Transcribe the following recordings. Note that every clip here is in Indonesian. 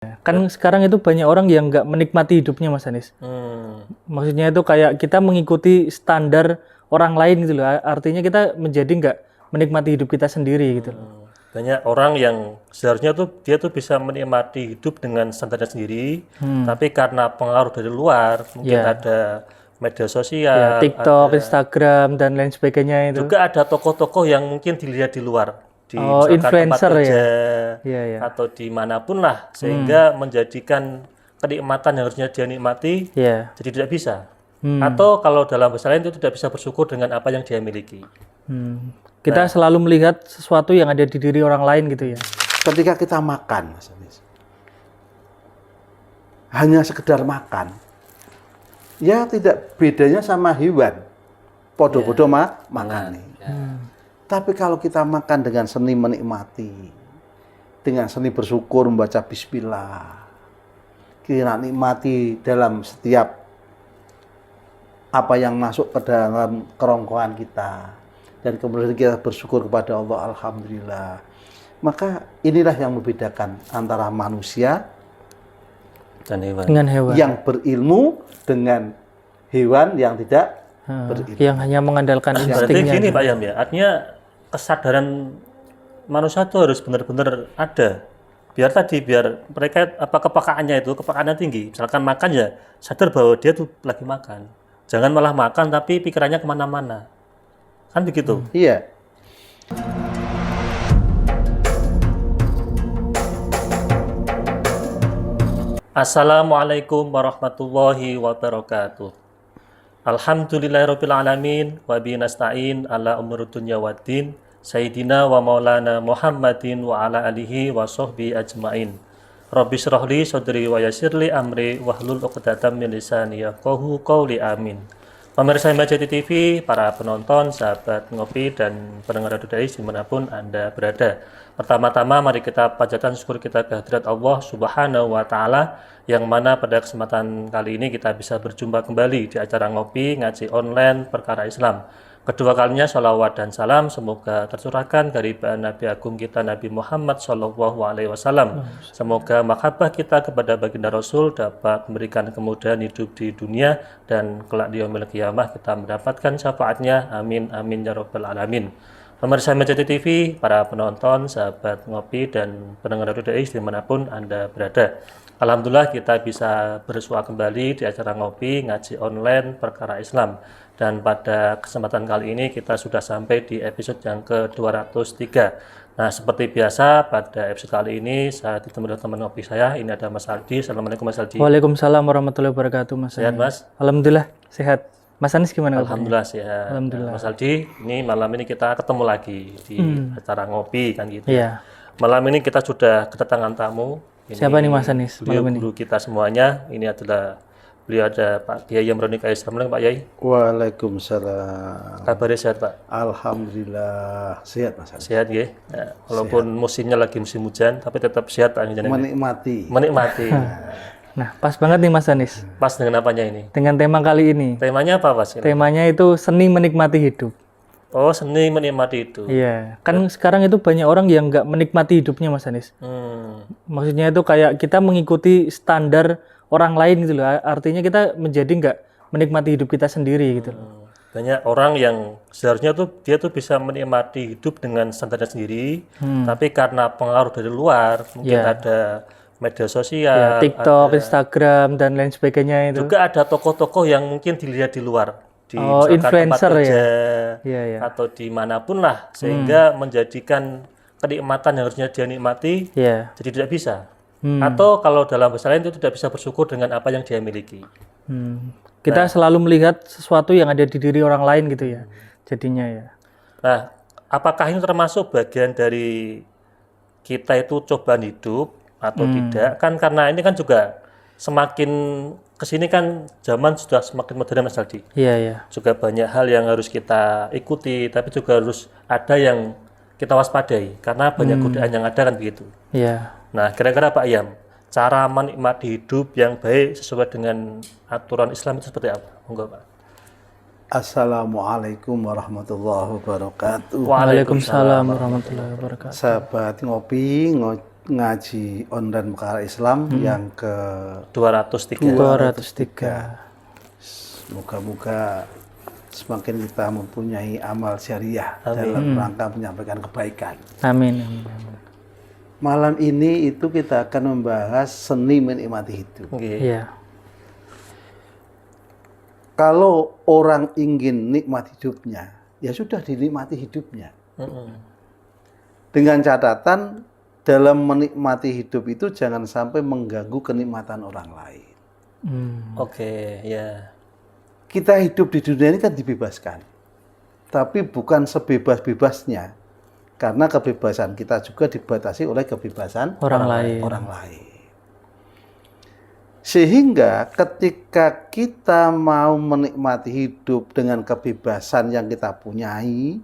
Kan sekarang itu banyak orang yang nggak menikmati hidupnya, Mas Anis. Maksudnya itu kayak kita mengikuti standar orang lain gitu loh. Artinya kita menjadi nggak menikmati hidup kita sendiri gitu loh. Banyak orang yang seharusnya dia tuh bisa menikmati hidup dengan standarnya sendiri, tapi karena pengaruh dari luar, mungkin ada media Ya, sosial, TikTok, Instagram dan lain sebagainya itu. juga ada tokoh-tokoh yang mungkin dilihat di luar, di Oh, misalkan tempat influencer ya. kerja Iya, ya. atau dimanapun lah, sehingga menjadikan kenikmatan yang harusnya dia nikmati Iya. jadi tidak bisa. Atau kalau dalam bahasa lain itu tidak bisa bersyukur dengan apa yang dia miliki. Kita selalu melihat sesuatu yang ada di diri orang lain gitu ya. Ketika kita makan, Mas Anis, hanya sekedar makan, ya tidak bedanya sama hewan. Podo-podo makan nih. Tapi kalau kita makan dengan seni menikmati, dengan seni bersyukur, membaca bismillah, kita nikmati dalam setiap apa yang masuk ke dalam kerongkongan kita, dan kemudian kita bersyukur kepada Allah, alhamdulillah. Maka inilah yang membedakan antara manusia Dan hewan. Dengan hewan. yang berilmu dengan hewan yang tidak berilmu. Yang hanya mengandalkan Berarti instingnya. gini Pak Yam ya, artinya kesadaran manusia itu harus benar-benar ada. Biar mereka kepekaannya tinggi. Misalkan makan ya sadar bahwa dia tuh lagi makan. Jangan malah makan tapi pikirannya kemana-mana. Kan begitu. Iya. Assalamualaikum warahmatullahi wabarakatuh. Alhamdulillahirabbil alamin wa bihi nasta'in ala umuri dunya waddin. Sayyidina wa maulana Muhammadin wa ala alihi wa sahbihi ajmain. Rabbi shrah li sadri wa yassir li amri wahlul 'uqdatam min lisani yafqahu qawli amin. Pemirsa Mbajati TV, para penonton, sahabat ngopi dan pendengar Dudai dimanapun Anda berada. Pertama-tama mari kita panjatkan syukur kita kehadirat Allah Subhanahu wa Ta'ala, yang mana pada kesempatan kali ini kita bisa berjumpa kembali di acara ngopi ngaji online perkara Islam. Kedua kalinya sholawat dan salam semoga tercurahkan dari Nabi Agung kita Nabi Muhammad SAW. Semoga mahabbah kita kepada baginda Rasul dapat memberikan kemudahan hidup di dunia dan kelak di yaumil qiyamah kita mendapatkan syafaatnya. Amin amin ya rabbal alamin. Pemirsa Mbajati TV, para penonton, sahabat ngopi dan pendengar Dudai dimanapun Anda berada. Alhamdulillah kita bisa bersua kembali di acara ngopi ngaji online perkara Islam. Dan pada kesempatan kali ini kita sudah sampai di episode yang ke-203. Nah, seperti biasa pada episode kali ini saya ditemani teman ngopi saya. Ini ada Mas Aldi. Assalamualaikum Mas Aldi. Waalaikumsalam warahmatullahi wabarakatuh, Mas. Sehat Mas? Alhamdulillah sehat. Mas Anis gimana kabarnya? Alhamdulillah sehat. Alhamdulillah. Mas Aldi, ini malam ini kita ketemu lagi di acara ngopi kan gitu. Iya. Malam ini kita sudah kedatangan tamu. Ini Siapa nih Mas Anis beliau malam ini? guru kita semuanya. Ini adalah beliau ada Pak Kiai Yamroni Kais. Assalamualaikum Pak Yai. Waalaikumsalam. Kabarnya sehat Pak? Alhamdulillah sehat, Mas Anis. Sehat ya. Nah, walaupun musimnya lagi musim hujan, tapi tetap sehat Pak. Menikmati. Menikmati. Nah, pas banget nih Mas Anis. Pas dengan apanya ini? Dengan tema kali ini. Temanya apa Mas? Temanya itu seni menikmati hidup. Oh, seni menikmati itu. Iya. Kan sekarang itu banyak orang yang nggak menikmati hidupnya, Mas Anis. Maksudnya itu kayak kita mengikuti standar orang lain gitu loh. Artinya kita menjadi nggak menikmati hidup kita sendiri gitu loh. Banyak orang yang seharusnya dia tuh bisa menikmati hidup dengan standarnya sendiri, tapi karena pengaruh dari luar, mungkin ada media sosial, Ya, TikTok, Instagram dan lain sebagainya itu. juga ada tokoh-tokoh yang mungkin dilihat di luar, di Oh, misalkan influencer tempat kerja Iya, ya. atau dimanapun lah, sehingga menjadikan kenikmatan yang harusnya dia nikmati Iya. jadi tidak bisa. Atau kalau dalam bahasa lain itu tidak bisa bersyukur dengan apa yang dia miliki. Kita selalu melihat sesuatu yang ada di diri orang lain gitu ya. Jadinya ya. Nah, apakah ini termasuk bagian dari kita itu cobaan hidup atau tidak? Kan karena ini kan juga semakin kesini kan zaman sudah semakin modern Mas Aldi. Iya, iya. Juga banyak hal yang harus kita ikuti, tapi juga harus ada yang kita waspadai karena banyak godaan yang ada kan begitu. Iya. Nah, kira-kira Pak Yam, cara menikmati hidup yang baik sesuai dengan aturan Islam itu seperti apa? Monggo Pak. Assalamualaikum warahmatullahi wabarakatuh. Waalaikumsalam warahmatullahi wabarakatuh. Sahabat ngopi, ngaji online Mekar Islam yang ke 203. 203. Moga-moga semakin kita mempunyai amal syariah dalam rangka menyampaikan kebaikan. Amin. Amin. Amin. Malam ini itu kita akan membahas seni menikmati hidup. Nggih. Iya. Kalau orang ingin nikmat hidupnya, ya sudah dinikmati hidupnya. Dengan catatan dalam menikmati hidup itu jangan sampai mengganggu kenikmatan orang lain. Oke, ya. Kita hidup di dunia ini kan dibebaskan, tapi bukan sebebas-bebasnya, karena kebebasan kita juga dibatasi oleh kebebasan Orang lain. orang lain. Sehingga ketika kita mau menikmati hidup dengan kebebasan yang kita punyai,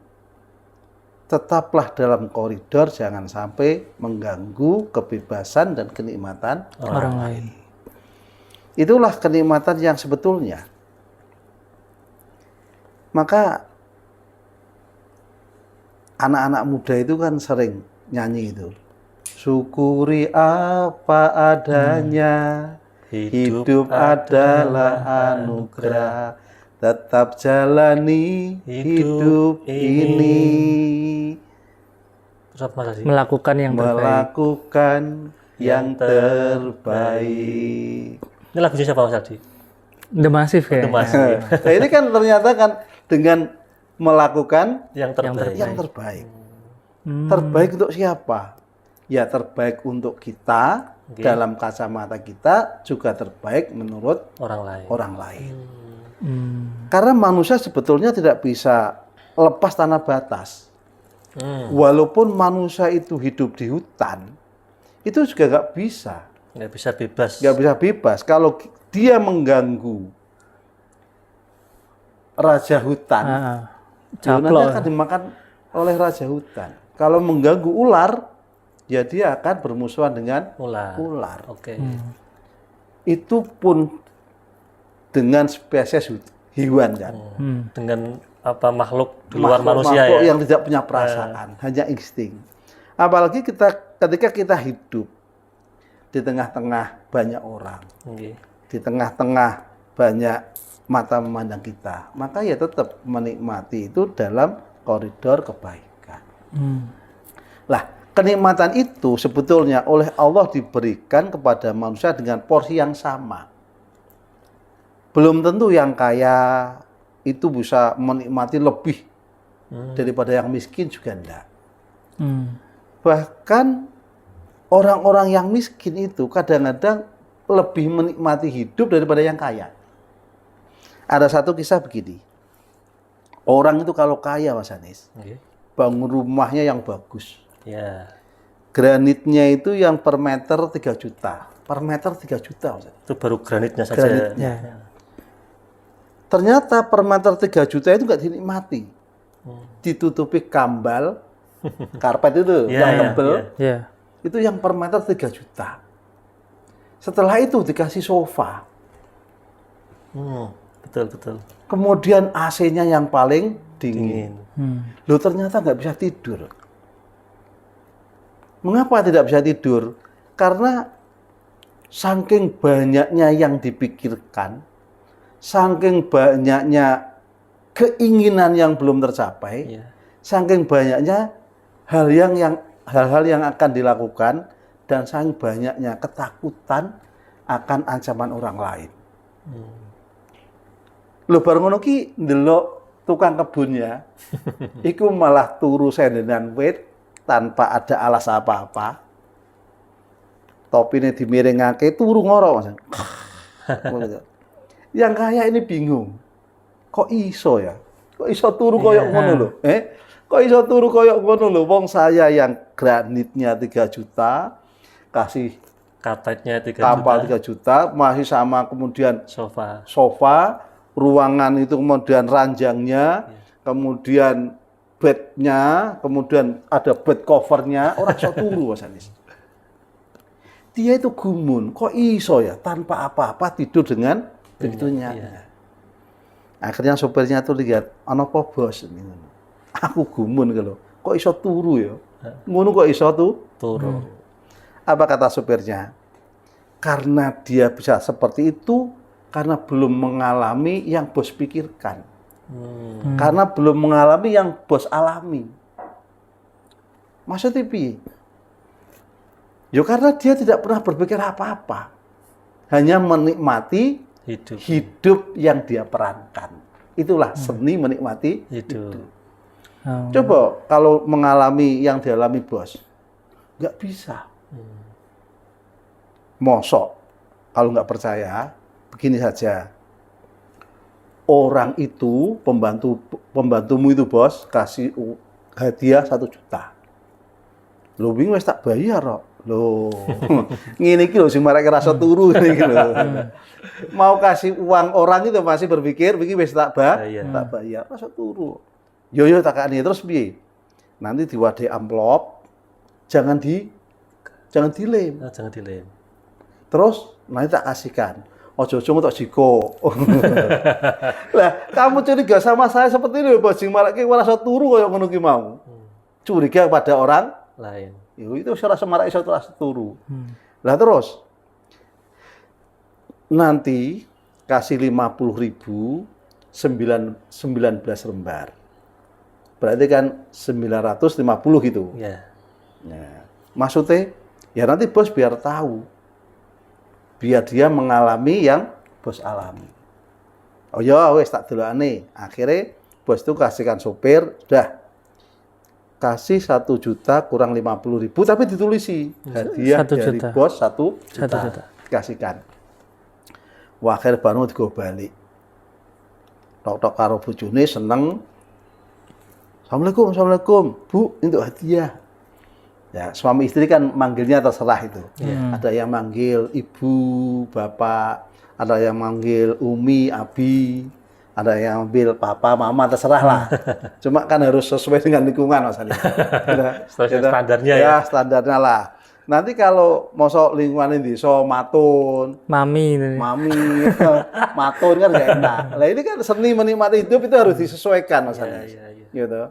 tetaplah dalam koridor, jangan sampai mengganggu kebebasan dan kenikmatan Orang lain. Itulah kenikmatan yang sebetulnya. Maka anak-anak muda itu kan sering nyanyi itu. Syukuri apa adanya, hidup adalah anugerah, tetap jalani hidup ini. Terus apa Mas Haji? Melakukan yang terbaik. Melakukan yang terbaik. Ini lagunya siapa Mas Haji? The Massive ya. Mas. Nah, ini kan ternyata kan dengan melakukan Yang terbaik. yang terbaik. Terbaik untuk siapa? Ya terbaik untuk kita, dalam kacamata kita, juga terbaik menurut Orang lain. orang lain. Hmm. Karena manusia sebetulnya tidak bisa lepas tanah batas. Walaupun manusia itu hidup di hutan, itu juga nggak bisa. Nggak bisa bebas. Nggak bisa bebas. Kalau dia mengganggu raja hutan, dia nanti akan dimakan oleh raja hutan. Kalau mengganggu ular, ya dia akan bermusuhan dengan ular. Oke. Itu pun dengan spesies hewan kan. Dengan apa makhluk di luar manusia Makhluk ya. yang tidak punya perasaan, hanya insting. Apalagi ketika kita hidup di tengah-tengah banyak orang, Nggih. di tengah-tengah banyak mata memandang kita, maka ya tetap menikmati itu dalam koridor kebaikan. Lah, kenikmatan itu sebetulnya oleh Allah diberikan kepada manusia dengan porsi yang sama. Belum tentu yang kaya itu bisa menikmati lebih daripada yang miskin, juga enggak. Bahkan orang-orang yang miskin itu kadang-kadang lebih menikmati hidup daripada yang kaya. Ada satu kisah begini. Orang itu kalau kaya, Mas Anis, bangun rumahnya yang bagus. Ya. Granitnya itu yang per meter 3 juta. Per meter 3 juta, Mas Anis. Itu baru granitnya saja. Granitnya. Ternyata per meter 3 juta itu nggak dinikmati. Ditutupi kambal, karpet itu yang tebel. Ya. Itu yang per meter 3 juta. Setelah itu dikasih sofa. Betul. Kemudian AC-nya yang paling dingin. Loh, ternyata nggak bisa tidur. Mengapa tidak bisa tidur? Karena saking banyaknya yang dipikirkan, saking banyaknya keinginan yang belum tercapai, saking banyaknya hal-hal yang akan dilakukan, dan saking banyaknya ketakutan akan ancaman orang lain. Lho, baru ngono ki ndelok tukang kebunnya, iku malah turu sendenan wit tanpa ada alas apa-apa. Topine dimiringake turu ngoro, Mas. Yang kaya ini bingung. Kok iso ya? Kok iso turu koyok ngono lho? Kok iso turu koyok ngono lho? Wong saya yang granitnya 3 juta, kasih Karpetnya 3 kampal juta. 3 juta, masih sama kemudian Sofa. ruangan itu kemudian ranjangnya, kemudian bednya, kemudian ada bed covernya, orang iso turu, Mas Anis. Dia itu gumun, kok iso ya tanpa apa-apa tidur dengan begitunya. Akhirnya sopirnya tuh lihat, ana apa bos? Aku gumun kalau, kok iso turu ya? Ngono kok iso tuh? Turu. Apa kata supirnya? Karena dia bisa seperti itu, karena belum mengalami yang bos pikirkan. Karena belum mengalami yang bos alami. Maksudnya piye? Ya karena dia tidak pernah berpikir apa-apa. Hanya menikmati hidup yang dia perankan. Itulah seni menikmati hidup. Coba kalau mengalami yang dialami bos, nggak bisa. Mosok, kalau nggak percaya, begini saja. Orang itu, pembantumu itu bos, kasih hadiah 1 juta. Lho wingi wis tak bayar kok. Lho. Ngene iki lho sing marake rasa turu ngene iki lho. Mau kasih uang orang itu masih berpikir iki wis tak bayar, rasa turu. Yo takane terus piye? Nanti diwadahi amplop, jangan dilem. Jangan dilem. Terus nanti tak kasihkan. Ojo-ojo tak jiko. Lah, kamu curiga sama saya seperti ini bos sing marake rasa turu koyo ngono ki mau. Curiga pada orang lain. Itu rasa marake iso rasa turu. Lah terus nanti kasih 50.000 19 lembar. Berarti kan 950 gitu. Ya. Nah, maksudnya ya nanti bos biar tahu. Biar dia mengalami yang bos alami. Oh ya wes tak delokane. Akhirnya bos itu kasihkan sopir, sudah kasih 1 juta kurang 50.000 tapi ditulisi hadiah 1 dari juta. bos 1 juta. 1 juta. Kasihkan. Wah, akhir baru digo balik. Tok-tok karo bojone seneng. Assalamualaikum, Bu, untuk hadiah. Ya, suami istri kan manggilnya terserah itu. Ada yang manggil ibu, bapak, ada yang manggil umi, abi, ada yang manggil papa, mama, terserah lah. Cuma kan harus sesuai dengan lingkungan Mas Ali. Standarnya ya. Ya, standarnya lah. Nanti kalau mosok lingkungan ini so matun, mami, matun kan gak enak. Lah ini kan seni menikmati hidup itu harus disesuaikan Mas Ali. Gitu.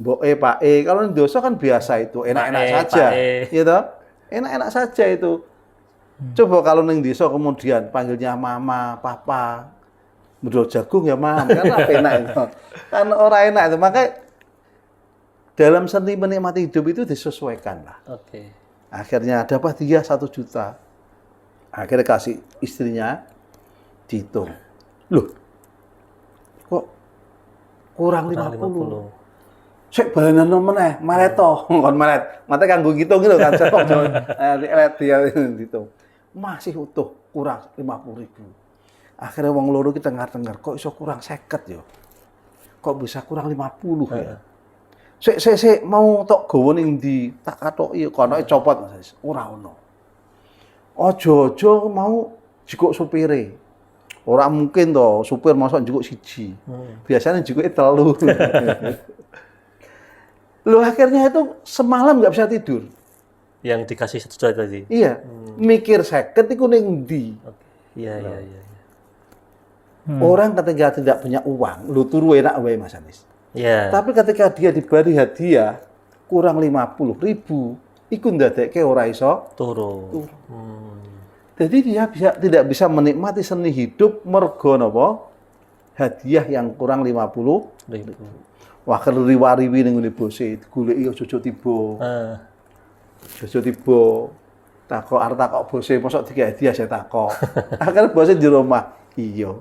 Mbok Pak kalau dosa kan biasa itu, enak-enak saja. Gitu. Enak-enak saja itu. Coba kalau ning desa kemudian panggilnya mama, papa, mudul jagung ya mam, kan apa enak itu. Kan orang enak itu. Makanya dalam seni menikmati hidup itu disesuaikan lah. Oke. Akhirnya dapat dia 1 juta. Akhirnya kasih istrinya, dihitung. Loh, kok kurang 50? Sik balenan meneh, malet to, kon malet. Mate kanggo ngitung lho kan, elet dia dihitung. Masih utuh, kurang 50.000. Akhirnya wong loro ki dengar-dengar, kok iso kurang 50 ya? Kok bisa kurang 50 ya? Sik mau tok gawa ning ndi? Tak katoki konoke copot Mas. Ora ono. Aja-aja mau jikuk supire. Ora mungkin to, supir mosok jikuk siji. Biasanya jikuke 3. Loh akhirnya itu semalam nggak bisa tidur. Yang dikasih 1 juta tadi? Iya. Mikir 50 iku ning ndi? Iya. Orang ketika tidak punya uang, lu turu enak wae Mas Anis. Iya. Tapi ketika dia diberi hadiah kurang 50.000, iku ndadekke ora iso turu. Jadi dia tidak bisa menikmati seni hidup mergo napa? Hadiah yang kurang 50.000. Wah, kalau riwariwi ning ngene bose digoleki aja tiba. Aja tiba. Takok arep takok bose mosok dikai hadiah saya takok. Akhirnya bose di rumah. Iya.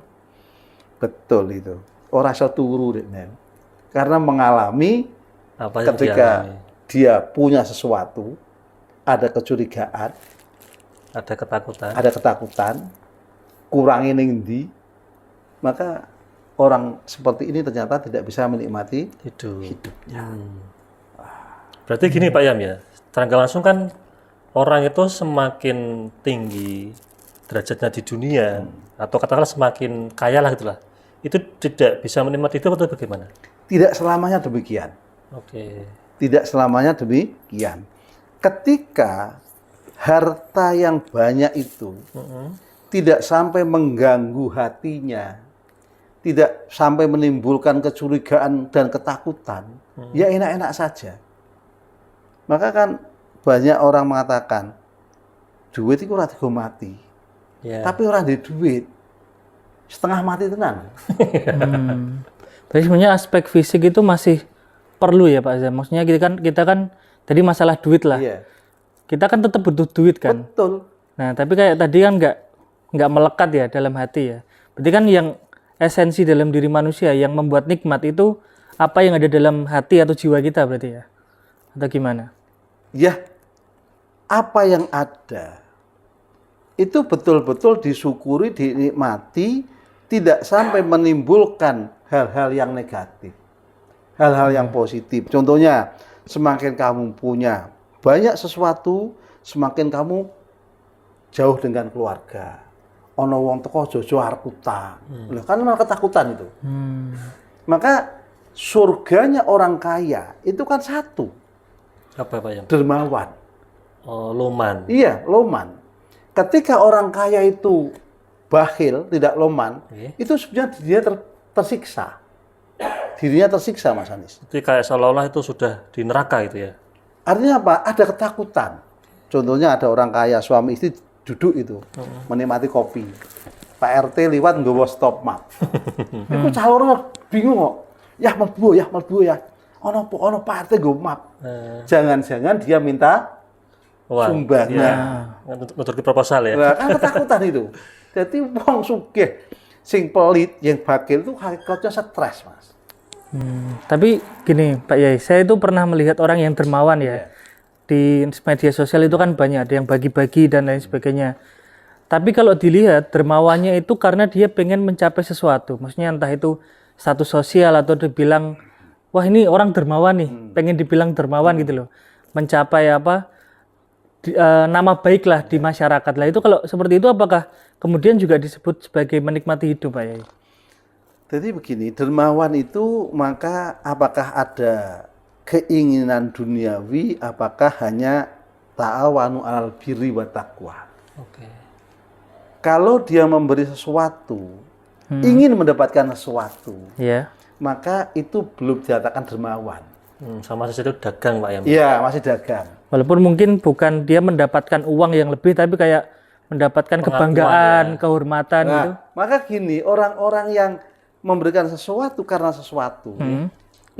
Betul itu. Ora iso turu Nen. Karena mengalami apa ketika dia punya sesuatu, ada kecurigaan, ada ketakutan, kurangi ning ndi, maka orang seperti ini ternyata tidak bisa menikmati hidupnya. Berarti gini Pak Yam ya, secara langsung kan orang itu semakin tinggi derajatnya di dunia, atau katakanlah semakin kaya lah gitulah, itu tidak bisa menikmati hidup atau bagaimana? Tidak selamanya demikian. Oke. Tidak selamanya demikian. Ketika harta yang banyak itu tidak sampai mengganggu hatinya, tidak sampai menimbulkan kecurigaan dan ketakutan, ya enak-enak saja. Maka kan banyak orang mengatakan, duit itu ora digo mati. Ya. Tapi orang di duit setengah mati tenan. Tapi sebenarnya aspek fisik itu masih perlu ya Pak Azam. Maksudnya kita kan tadi masalah duit lah. Iya. Kita kan tetap butuh duit kan. Betul. Nah, tapi kayak tadi kan nggak melekat ya dalam hati ya. Berarti kan yang esensi dalam diri manusia yang membuat nikmat itu apa yang ada dalam hati atau jiwa kita berarti ya? Atau gimana? Ya, apa yang ada itu betul-betul disyukuri, dinikmati, tidak sampai menimbulkan hal-hal yang negatif, hal-hal yang positif. Contohnya, semakin kamu punya banyak sesuatu, semakin kamu jauh dengan keluarga. Ono wong teko jojo arep utang. Lah kan malah ketakutan itu. Maka surganya orang kaya itu kan satu, Apa Pak Yam? dermawan. Oh, loman. Iya, loman. Ketika orang kaya itu bakhil, tidak loman, itu sebenarnya dirinya tersiksa. Dirinya tersiksa, Mas Anis. Itu kayak seolah-olah itu sudah di neraka itu ya. Artinya apa? Ada ketakutan. Contohnya ada orang kaya, suami istri duduk itu, menikmati kopi. Pak RT liwat nggawa stop map. Itu cah orang bingung kok. Ya mlebu ya. Ono Pak RT nggawa map. Jangan-jangan dia minta sumbangan. Ya. Untuk proposal ya. Nah, kan ketakutan itu. Jadi wong sugih sing pelit yang bakil itu hakikatnya stres, Mas. Tapi gini Pak Yai, saya itu pernah melihat orang yang dermawan ya. Di media sosial itu kan banyak, ada yang bagi-bagi dan lain sebagainya. Tapi kalau dilihat dermawannya itu karena dia pengen mencapai sesuatu. Maksudnya entah itu status sosial atau dibilang, wah ini orang dermawan nih, pengen dibilang dermawan gitu loh. Mencapai apa? Nama baik lah di masyarakat lah. Itu kalau seperti itu apakah kemudian juga disebut sebagai menikmati hidup Pak Yai? Jadi begini, dermawan itu maka apakah ada keinginan duniawi, apakah hanya ta'awanu 'alal birri wa taqwa. Oke. Kalau dia memberi sesuatu, ingin mendapatkan sesuatu, Ya. maka itu belum dikatakan dermawan. Sama saja itu dagang Pak Yam. Iya, masih dagang. Walaupun mungkin bukan dia mendapatkan uang yang lebih, tapi kayak mendapatkan kebanggaan, kehormatan gitu. Maka gini, orang-orang yang memberikan sesuatu karena sesuatu,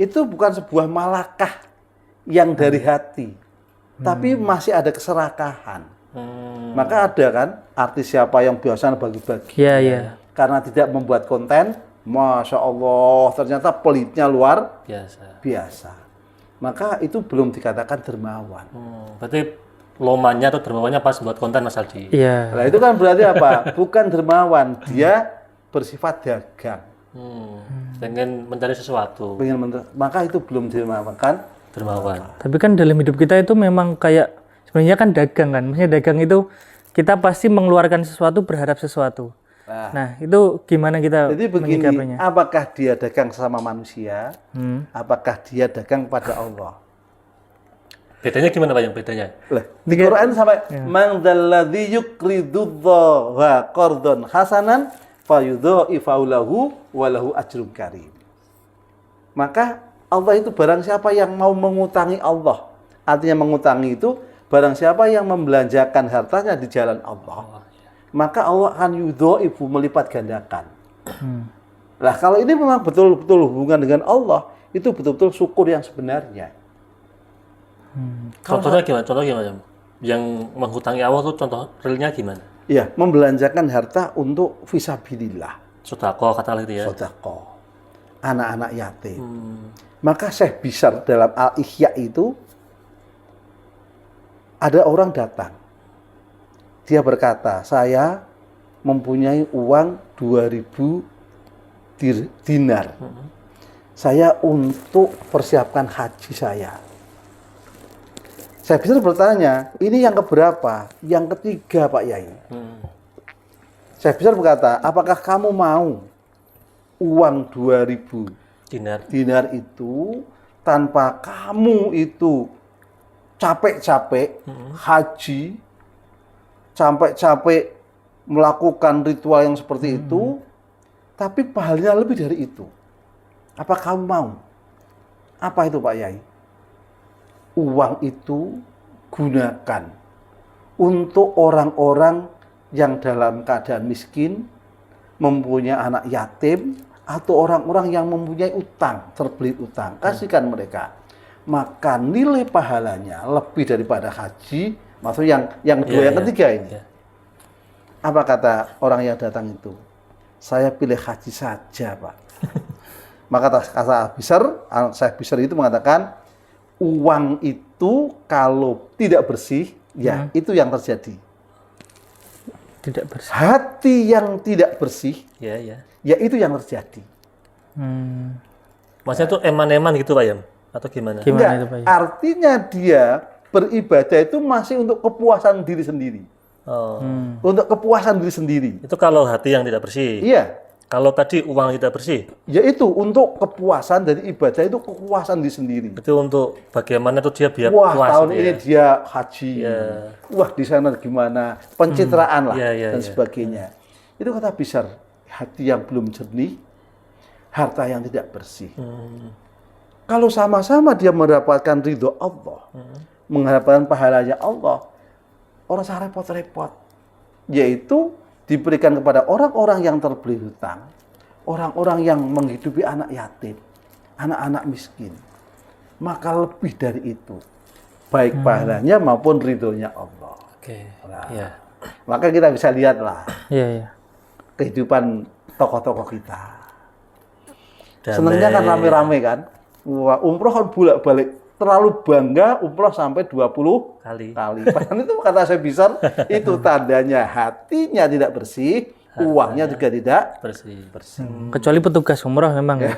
itu bukan sebuah malakah yang dari hati, tapi masih ada keserakahan. Maka ada kan artis siapa yang biasa bagi-bagi. Iya, iya. Karena tidak membuat konten, Masya Allah, ternyata pelitnya luar biasa. Maka itu belum dikatakan dermawan. Berarti lomannya atau dermawannya pas buat konten Mas Aldi. Iya. Nah itu kan berarti apa? Bukan dermawan, dia bersifat dagang. Pengen mencari sesuatu. Maka itu belum dimakan Dermawan. Tapi kan dalam hidup kita itu memang kayak sebenarnya kan dagang kan. Maksudnya dagang itu kita pasti mengeluarkan sesuatu berharap sesuatu. Nah, itu gimana kita jadi begini, menyikapinya? apakah dia dagang sama manusia? Apakah dia dagang pada Allah? Bedanya gimana Pak yang bedanya? Lah, di Quran sampai man dzalladzi yuqridullaha qardan hasanan fayudha'ifu lahu wa lahu ajrun karim. Maka Allah itu barang siapa yang mau mengutangi Allah. Artinya mengutangi itu barang siapa yang membelanjakan hartanya di jalan Allah. Maka Allah akan yudha'ifu, melipat gandakan. Lah kalau ini memang betul-betul hubungan dengan Allah, itu betul-betul syukur yang sebenarnya. Contohnya gimana? Yang menghutangi Allah itu contoh realnya gimana? Iya, membelanjakan harta untuk fisabilillah. Sedekah kata itu ya. Sedekah. Anak-anak yatim. Maka Syekh Bisar dalam Al-Ihya itu ada orang datang. Dia berkata, saya mempunyai uang 2000 dinar. Saya untuk persiapkan haji saya. Saya bisa bertanya, ini yang keberapa? Yang ketiga Pak Yai. Saya bisa berkata, apakah kamu mau uang 2000 dinar itu tanpa kamu itu capek-capek haji, capek-capek melakukan ritual yang seperti itu, tapi pahalanya lebih dari itu. Apa kamu mau? Apa itu Pak Yai? Uang itu gunakan untuk orang-orang yang dalam keadaan miskin, mempunyai anak yatim, atau orang-orang yang mempunyai utang, terbelit utang. Kasihkan mereka. Maka nilai pahalanya lebih daripada haji. Maksudnya yang kedua, yang ketiga ini. Apa kata orang yang datang itu? Saya pilih haji saja, Pak. Maka kata Syekh Bishr itu mengatakan, uang itu kalau tidak bersih, ya itu yang terjadi. Tidak bersih. Hati yang tidak bersih, ya itu yang terjadi. Maksudnya itu eman-eman gitu Pak Yam? Atau gimana? Gimana itu Pak Yam? Artinya dia beribadah itu masih untuk kepuasan diri sendiri. Oh. Untuk kepuasan diri sendiri. Itu kalau hati yang tidak bersih. Iya. Kalau tadi uang tidak bersih. Yaitu untuk kepuasan dari ibadah itu kepuasan diri sendiri. Itu untuk bagaimana tuh dia biar Wah, puas. tahun gitu ini ya. dia haji. Wah, di sana gimana? Pencitraan lah dan Iya. sebagainya. Itu kata Bishr, hati yang belum jernih, harta yang tidak bersih. Kalau sama-sama dia mendapatkan ridho Allah, mengharapkan pahalanya Allah, orang usah repot-repot. Yaitu diberikan kepada orang-orang yang terbelit hutang, orang-orang yang menghidupi anak yatim, anak-anak miskin. Maka lebih dari itu, baik pahalanya maupun ridhonya Allah. Oke. Nah, Iya. maka kita bisa lihatlah Iya. kehidupan tokoh-tokoh kita. Damai. Senangnya kan rame-rame kan. Wah, umroh kan bolak-balik. Terlalu bangga umroh sampai 20 kali. Padahal itu kata Syekh Bishr, itu tandanya hatinya tidak bersih, uangnya juga tidak Bersih. Kecuali petugas umroh memang. Ya.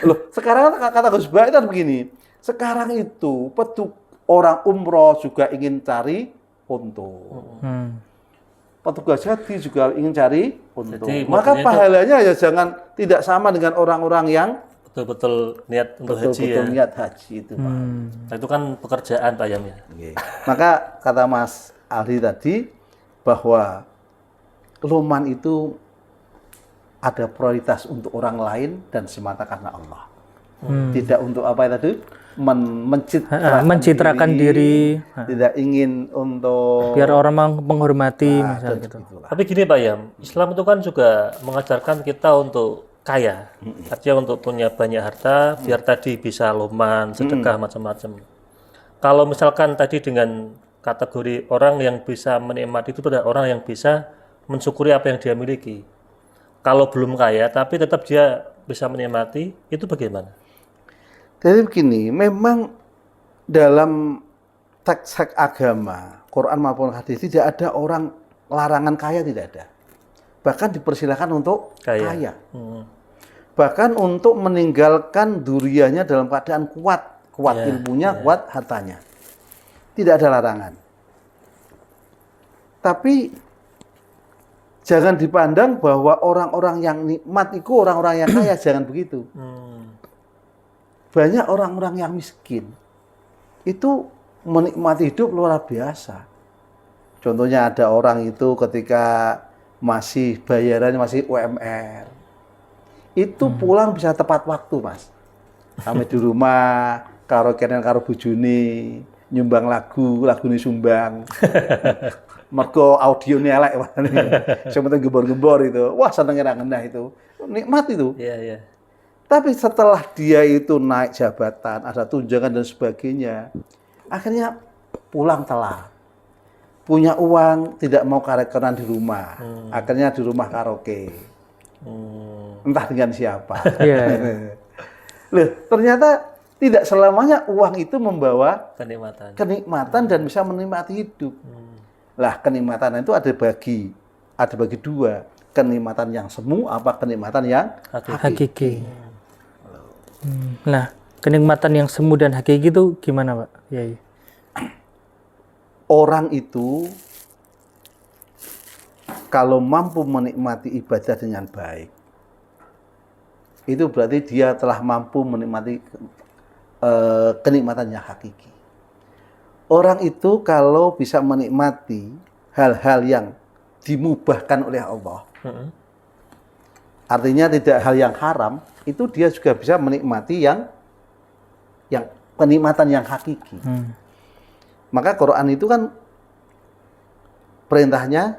Loh, sekarang kata Gus Baik kan begini, sekarang itu orang umroh juga ingin cari untung. Petugas haji juga ingin cari untung. Jadi, maka maksudnya pahalanya ya jangan tidak sama dengan orang-orang yang Betul-betul niat untuk haji ya. betul-betul niat haji itu, Pak. Nah, itu kan pekerjaan Pak Yam ya. Oke. Maka kata Mas Aldi tadi bahwa Luman itu ada prioritas untuk orang lain dan semata karena Allah. Tidak untuk apa tadi? Mencitrakan diri. Tidak ingin untuk Biar orang menghormati misalnya dan gitu. begitulah. Tapi gini Pak Yam, Islam itu kan juga mengajarkan kita untuk kaya. Artinya untuk punya banyak harta, biar tadi bisa loman, sedekah, macam-macam. Kalau misalkan tadi dengan kategori orang yang bisa menikmati itu adalah orang yang bisa mensyukuri apa yang dia miliki. Kalau belum kaya, tapi tetap dia bisa menikmati, itu bagaimana? Jadi begini, memang dalam teks-teks agama, Quran maupun hadis tidak ada orang larangan kaya, tidak ada. Bahkan dipersilakan untuk kaya. Bahkan untuk meninggalkan durianya dalam keadaan kuat ilmunya, kuat hartanya. Tidak ada larangan. Tapi jangan dipandang bahwa orang-orang yang nikmat itu orang-orang yang kaya, jangan begitu. Banyak orang-orang yang miskin itu menikmati hidup luar biasa. Contohnya ada orang itu ketika masih bayarannya masih UMR, itu pulang bisa tepat waktu, Mas. Sampai di rumah karo bojone nyumbang lagu ini sumbang. Mergo audionya elek, sementing gembor-gembor itu. Wah, senengnya ngendah itu. Nikmat itu. Iya. Tapi setelah dia itu naik jabatan, ada tunjangan dan sebagainya, akhirnya pulang telat. Punya uang, tidak mau karekeran di rumah. Akhirnya di rumah karaoke. Entah dengan siapa. Loh, ternyata tidak selamanya uang itu membawa kenikmatan dan bisa menikmati hidup. Lah, kenikmatan itu ada bagi dua. Kenikmatan yang semu apa kenikmatan yang hakiki. Nah, kenikmatan yang semu dan hakiki itu gimana, Pak? Yai. Orang itu kalau mampu menikmati ibadah dengan baik, itu berarti dia telah mampu menikmati kenikmatan yang hakiki. Orang itu kalau bisa menikmati hal-hal yang dimubahkan oleh Allah, artinya tidak hal yang haram, itu dia juga bisa menikmati yang kenikmatan yang hakiki. Maka Quran itu kan perintahnya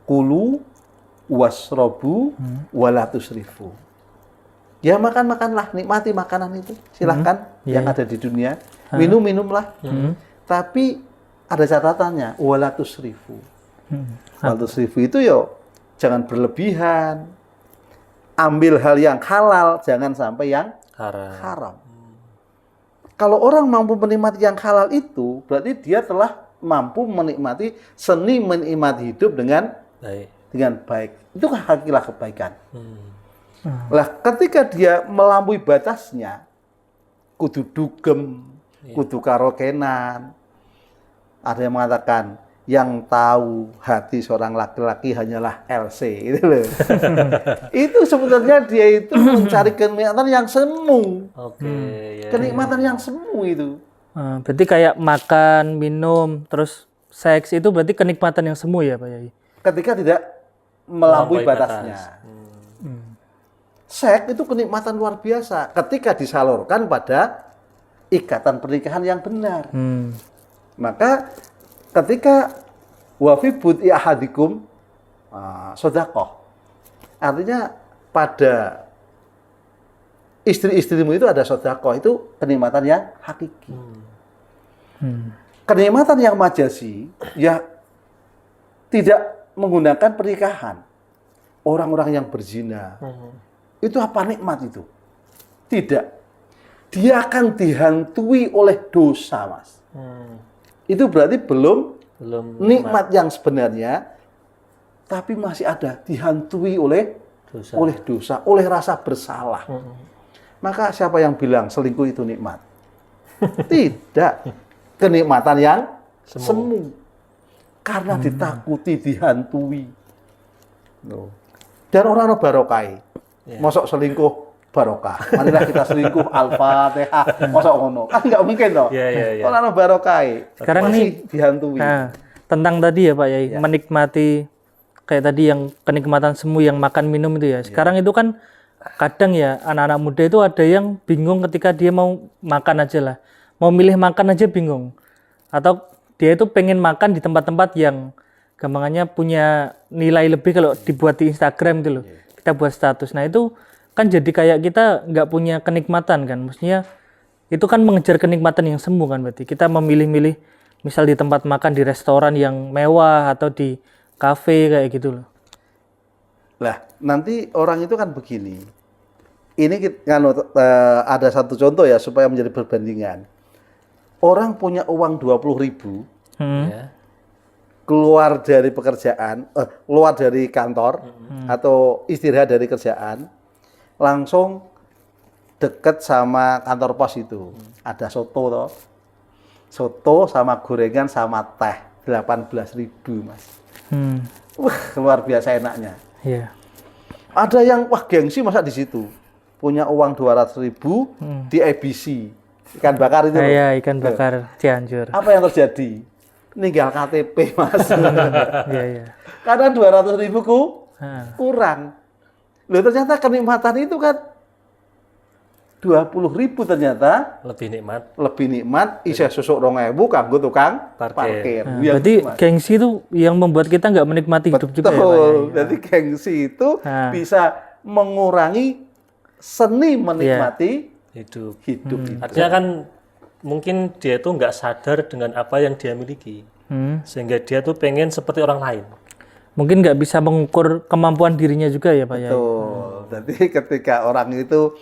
kulu wasrobu wala tusrifu. Ya makanlah, nikmati makanan itu, silahkan yang ada di dunia, minumlah. Tapi ada catatannya, wala tusrifu. Wala tusrifu itu jangan berlebihan. Ambil hal yang halal, jangan sampai yang haram. Kalau orang mampu menikmati yang halal itu, berarti dia telah mampu menikmati seni menikmati hidup dengan baik. Itu hakilah kebaikan. Lah, ketika dia melampaui batasnya, kudu dugem, kudu karokenan. Ada yang mengatakan, yang tahu hati seorang laki-laki hanyalah LC, itu loh. Itu sebenarnya dia itu mencari kenikmatan yang semu. Kenikmatan yang semu itu. Berarti kayak makan, minum, terus seks itu berarti kenikmatan yang semu ya Pak Yai? Ketika tidak melampaui batasnya. Seks itu kenikmatan luar biasa ketika disalurkan pada ikatan pernikahan yang benar. Maka ketika wafi buti ahadikum sodakoh, artinya pada istri-istrimu itu ada sodakoh, itu kenikmatan yang hakiki. Kenikmatan yang majasi ya tidak menggunakan pernikahan. Orang-orang yang berzina itu apa nikmat itu? Tidak. Dia akan dihantui oleh dosa, Mas. Itu berarti belum nikmat yang sebenarnya, tapi masih ada dihantui oleh dosa, oleh rasa bersalah. Maka siapa yang bilang selingkuh itu nikmat? Tidak. Kenikmatan yang semu. Karena ditakuti, dihantui. Dan orang-orang barokai. Mosok selingkuh barokah. Marilah kita selingkuh Al-Fatihah. Mosok ngono. Kan nggak mungkin toh. Orang-orang barokai. Sekarang masih dihantui. Tentang tadi ya Pak Yai, menikmati kayak tadi yang kenikmatan semu yang makan minum itu ya. Sekarang itu kan kadang ya anak-anak muda itu ada yang bingung ketika dia mau makan aja lah. Mau milih makan aja bingung. Atau dia itu pengen makan di tempat-tempat yang gampangannya punya nilai lebih kalau dibuat di Instagram gitu loh. Kita buat status. Nah itu kan jadi kayak kita nggak punya kenikmatan kan. Maksudnya itu kan mengejar kenikmatan yang semu kan berarti. Kita memilih-milih misal di tempat makan di restoran yang mewah atau di kafe kayak gitu loh. Lah, nanti orang itu kan begini. Ini ada satu contoh ya supaya menjadi perbandingan. Orang punya uang 20.000, keluar dari pekerjaan, keluar dari kantor atau istirahat dari kerjaan, langsung deket sama kantor pos itu. Ada soto toh. Soto sama gorengan sama teh 18.000, Mas. Wah, luar biasa enaknya. Ada yang gengsi masa di situ. Punya uang 200.000 di ABC. Ikan bakar itu. Iya, ikan bakar Cianjur. Apa yang terjadi? Ninggal KTP, Mas. Iya. Karena 200.000 kurang. Loh, ternyata kenikmatan itu kan 20.000 ternyata lebih nikmat isih susuk 2.000 kanggo tukang parkir. Berarti gengsi itu yang membuat kita nggak menikmati hidup juga ya, Pak? Jadi gengsi itu bisa mengurangi seni menikmati hidup. Artinya kan mungkin dia itu nggak sadar dengan apa yang dia miliki, sehingga dia tuh pengen seperti orang lain. Mungkin nggak bisa mengukur kemampuan dirinya juga ya Pak ya. Betul. Jadi ketika orang itu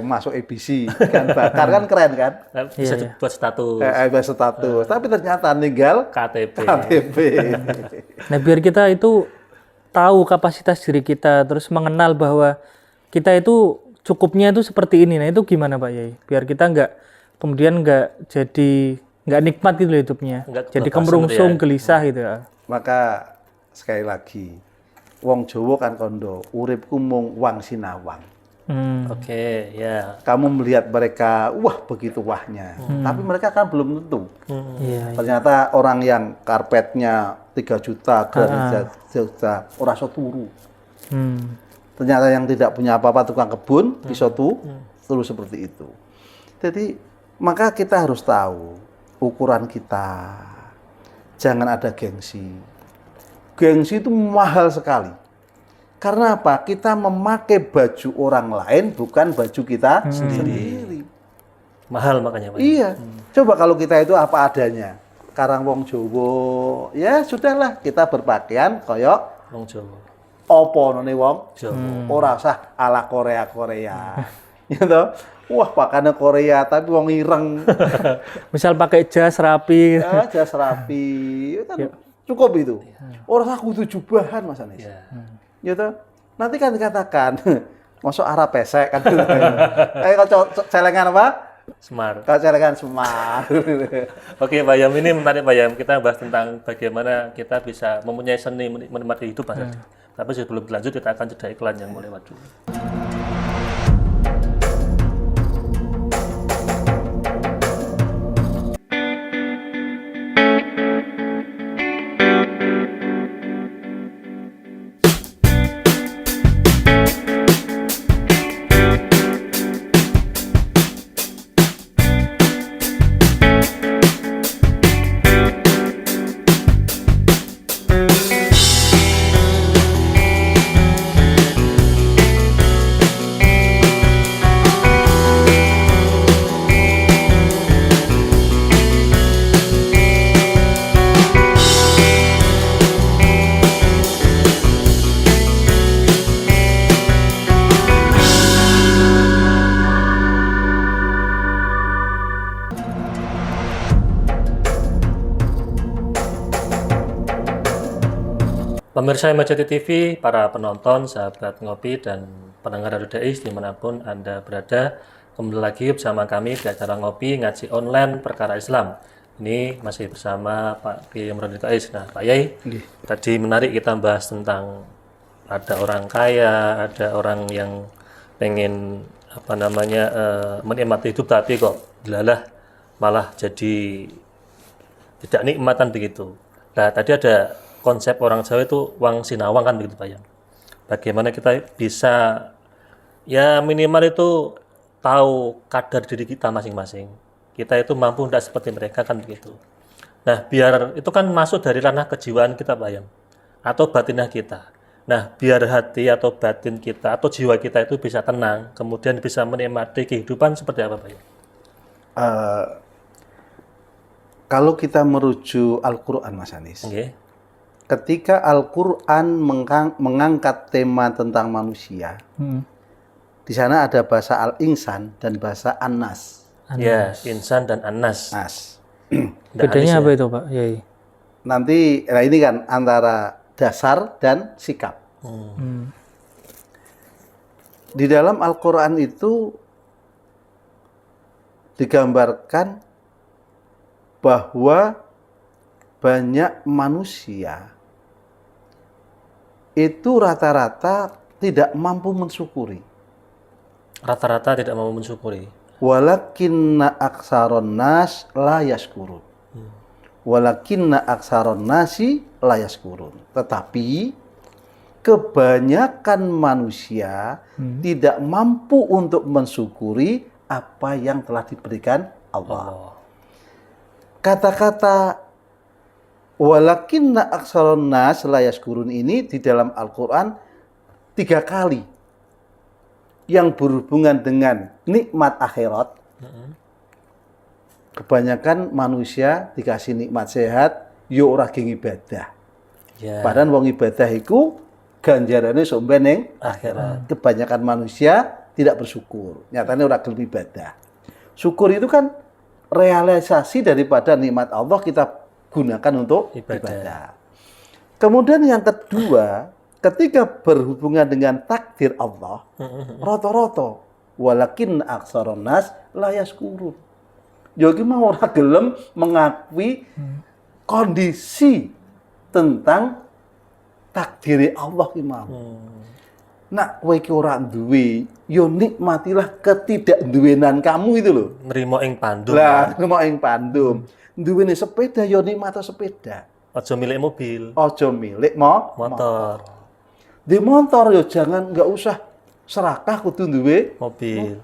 masuk ABC, ikan bakar kan keren kan? Bisa buat status. Buat status. Tapi ternyata ninggal KTP. Nah biar kita itu tahu kapasitas diri kita, terus mengenal bahwa kita itu cukupnya itu seperti ini. Nah itu gimana Pak Yai? Biar kita kemudian nggak nikmat gitu loh hidupnya. Jadi kemerungsung, gelisah gitu ya. Maka sekali lagi, wong Jawa kan kondo, uripku mung wang sinawang. Oke, ya. Kamu melihat mereka, begitu wahnya. Tapi mereka kan belum tentu. Ternyata orang yang karpetnya 3 juta, 3 juta, orang iso turu. Ternyata yang tidak punya apa-apa tukang kebun, iso turu seperti itu. Jadi, maka kita harus tahu ukuran kita. jangan ada gengsi. Gengsi itu mahal sekali. Karena apa? Kita memakai baju orang lain, bukan baju kita sendiri. Mahal makanya Pak. Iya. Coba kalau kita itu apa adanya. Karang wong Jawa, ya sudahlah kita berpakaian koyok Wong Jawa. apa none wong Jawa. ora usah ala Korea. Gitu. Wah, pakaiannya Korea tapi wong ireng. Misal pakai jas rapi. Ya, jas rapi. Itu kan cukup itu. Ora usah kudu jubahan Mas Anis. Ya. Gitu. Nanti kan dikatakan, masuk arah pesek kan. Kalau celengan apa? Semar. Kalau celengan Semar. Oke, Pak Yam, ini menarik Pak Yam. Kita bahas tentang bagaimana kita bisa mempunyai seni menikmati hidup Mas. Tapi sebelum berlanjut kita akan jeda iklan yang mau lewat dulu. Pemirsa MCT TV, para penonton, sahabat ngopi, dan pendengar Radio Dais dimanapun Anda berada, kembali lagi bersama kami di acara ngopi ngaji online perkara Islam. Ini masih bersama Pak Kiai Imron Dais. Nah, Pak Yai, tadi menarik kita bahas tentang ada orang kaya, ada orang yang pengen menikmati hidup tapi kok dilalah malah jadi tidak nikmatan begitu. Nah, tadi ada konsep orang Jawa itu wang sinawang kan begitu Pak Yam. Bagaimana kita bisa ya minimal itu tahu kadar diri kita masing-masing. Kita itu mampu tidak seperti mereka kan begitu. Nah, biar itu kan masuk dari ranah kejiwaan kita Pak Yam atau batinah kita. Nah, biar hati atau batin kita atau jiwa kita itu bisa tenang, kemudian bisa menikmati kehidupan seperti apa Pak Yam? Kalau kita merujuk Al-Quran Mas Anis, Okay. ketika Al-Quran mengangkat tema tentang manusia, di sana ada bahasa Al-Insan dan bahasa An-Nas. Ya, insan dan anas. Nas. Bedanya apa itu Pak Yai? Nanti, nah ini kan antara dasar dan sikap. Di dalam Al-Quran itu digambarkan bahwa banyak manusia itu rata-rata tidak mampu mensyukuri. Rata-rata tidak mau mensyukuri. Walakinna aksaron nas la yaskurun. Walakinna aksaron nasi la yaskurun. Tetapi kebanyakan manusia tidak mampu untuk mensyukuri apa yang telah diberikan Allah. Kata-kata walakinna aksaron nas la yaskurun ini di dalam Al-Quran 3 kali yang berhubungan dengan nikmat akhirat. Kebanyakan manusia dikasih nikmat sehat, yo ora geng ibadah. Ya. Padahal wong ibadah iku ganjarane sok ben ning akhirat. Kebanyakan manusia tidak bersyukur. Nyatanya ora gelem ibadah. Syukur itu kan realisasi daripada nikmat Allah kita gunakan untuk ibadah. Kemudian yang kedua, ketika berhubungan dengan takdir Allah, rata-rata walakin aksaron nas la yaskurun. Yo ki mau ora gelem mengakui kondisi tentang takdir Allah ki mau. Nak kowe ki ora duwe, yo nikmatilah ketidakduwenan kamu itu loh. Nrimo ing pandum. Lah, nrimo ing pandum. Duwene sepeda yo nikmati sepeda. Aja milik mobil, Ojo milik motor, Di motor yo jangan nggak usah serakah kudu duwe mobil.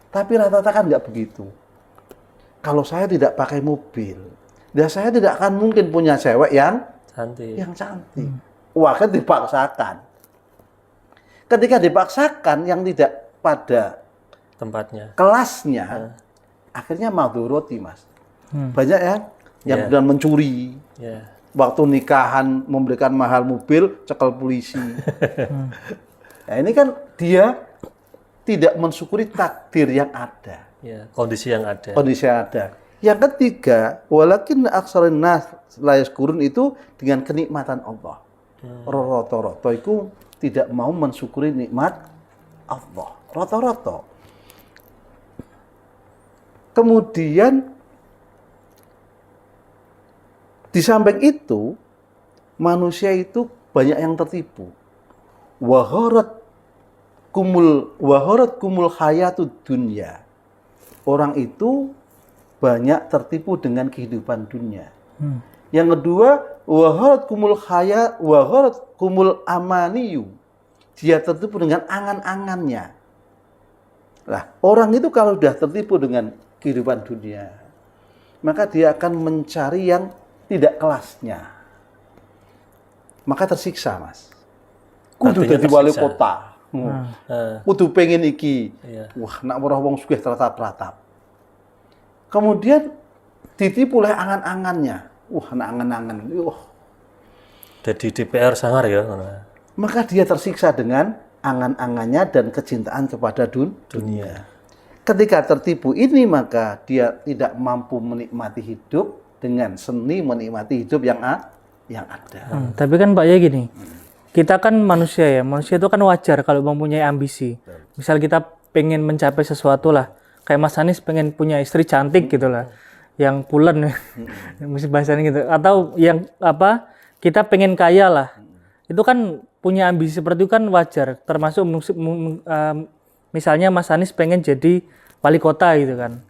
Tapi rata-rata kan nggak begitu. Kalau saya tidak pakai mobil, Dan saya tidak akan mungkin punya cewek yang Cantik. cantik. Wah, kan dipaksakan. Ketika dipaksakan yang tidak pada Tempatnya. kelasnya, akhirnya madhuroti, Mas. Banyak ya yang Ya. kemudian mencuri. Ya. Waktu nikahan memberikan mahal mobil, cekal polisi. Nah, ini kan dia tidak mensyukuri takdir yang ada, Ya. Kondisi yang ada. kondisi yang ada. Yang ketiga, walakin aksarin nas la yaskurun itu dengan kenikmatan Allah. Roto-roto itu tidak mau mensyukuri nikmat Allah. Roto-roto. Kemudian di samping itu manusia itu banyak yang tertipu. Wahorat kumul hayatud dunya. Orang itu banyak tertipu dengan kehidupan dunia. Yang kedua, wahorat kumul amaniyu. Dia tertipu dengan angan-angannya. Lah, orang itu kalau sudah tertipu dengan kehidupan dunia, maka dia akan mencari yang tidak kelasnya. Maka tersiksa, Mas. Kudu Artinya jadi wali tersiksa. kota. Kudu pengen iki. Iya. Wah, nak merah wong sugih teratap-teratap. Kemudian ditipu oleh angan-angannya. Wah, nak angan-angan. Wah. Jadi DPR sangar ya. Maka dia tersiksa dengan angan-angannya dan kecintaan kepada dunia. Ketika tertipu ini, maka dia tidak mampu menikmati hidup dengan seni menikmati hidup yang ada. Tapi kan Pak ya gini, kita kan manusia ya, manusia itu kan wajar kalau mempunyai ambisi. Misal kita pengen mencapai sesuatu lah, kayak Mas Anies pengen punya istri cantik gitu lah, yang pulen, mesti bahasanya gitu. Atau yang apa, kita pengen kaya lah, itu kan punya ambisi seperti itu kan wajar. Termasuk misalnya Mas Anies pengen jadi wali kota gitu kan.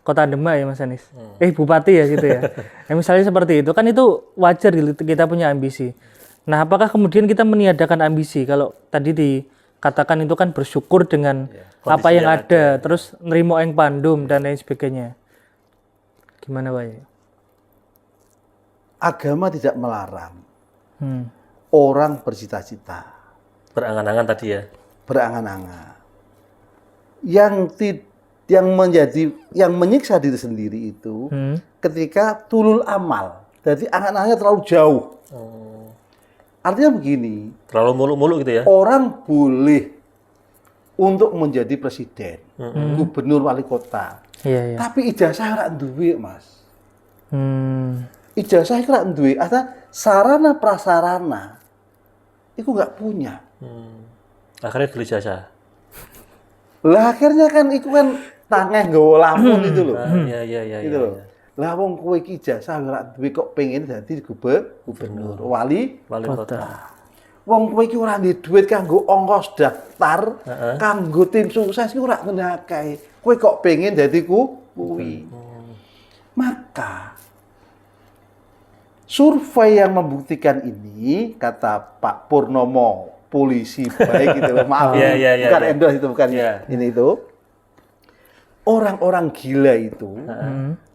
Kota Demak ya Mas Anies. Bupati ya gitu ya. Misalnya seperti itu kan itu wajar gitu kita punya ambisi. Nah, apakah kemudian kita meniadakan ambisi? Kalau tadi dikatakan itu kan bersyukur dengan apa yang ada, terus nerimo eng pandum dan lain sebagainya. Gimana Pak? Agama tidak melarang orang bercita-cita, Berangan-angan tadi ya. berangan-angan. Yang menyiksa diri sendiri itu ketika tulul amal. Jadi angan-angannya terlalu jauh. Artinya begini, Terlalu muluk-muluk gitu ya. orang boleh untuk menjadi presiden, gubernur, wali kota. Iya, iya. Tapi ijazah ora duwe, Mas. Ijazah Ijazah ora duwe, artinya sarana prasarana itu nggak punya. Akhirnya beli jasa. Lah akhirnya kan itu kan tangeh nggawa lamun itu loh. Iya. Gitu loh. Lah wong kowe iki ijazah ora duwe kok pengen dadi gubernur, wali kota. Wong kowe iki ora duwe duit kanggo ongkos daftar, kanggo tim sukses iki ora ngenakae. Kowe kok pengen dadi kuwi. Maka survei yang membuktikan ini, kata Pak Purnomo, polisi baik gitu loh, maaf, bukan endorse itu, bukan ini itu. Orang-orang gila itu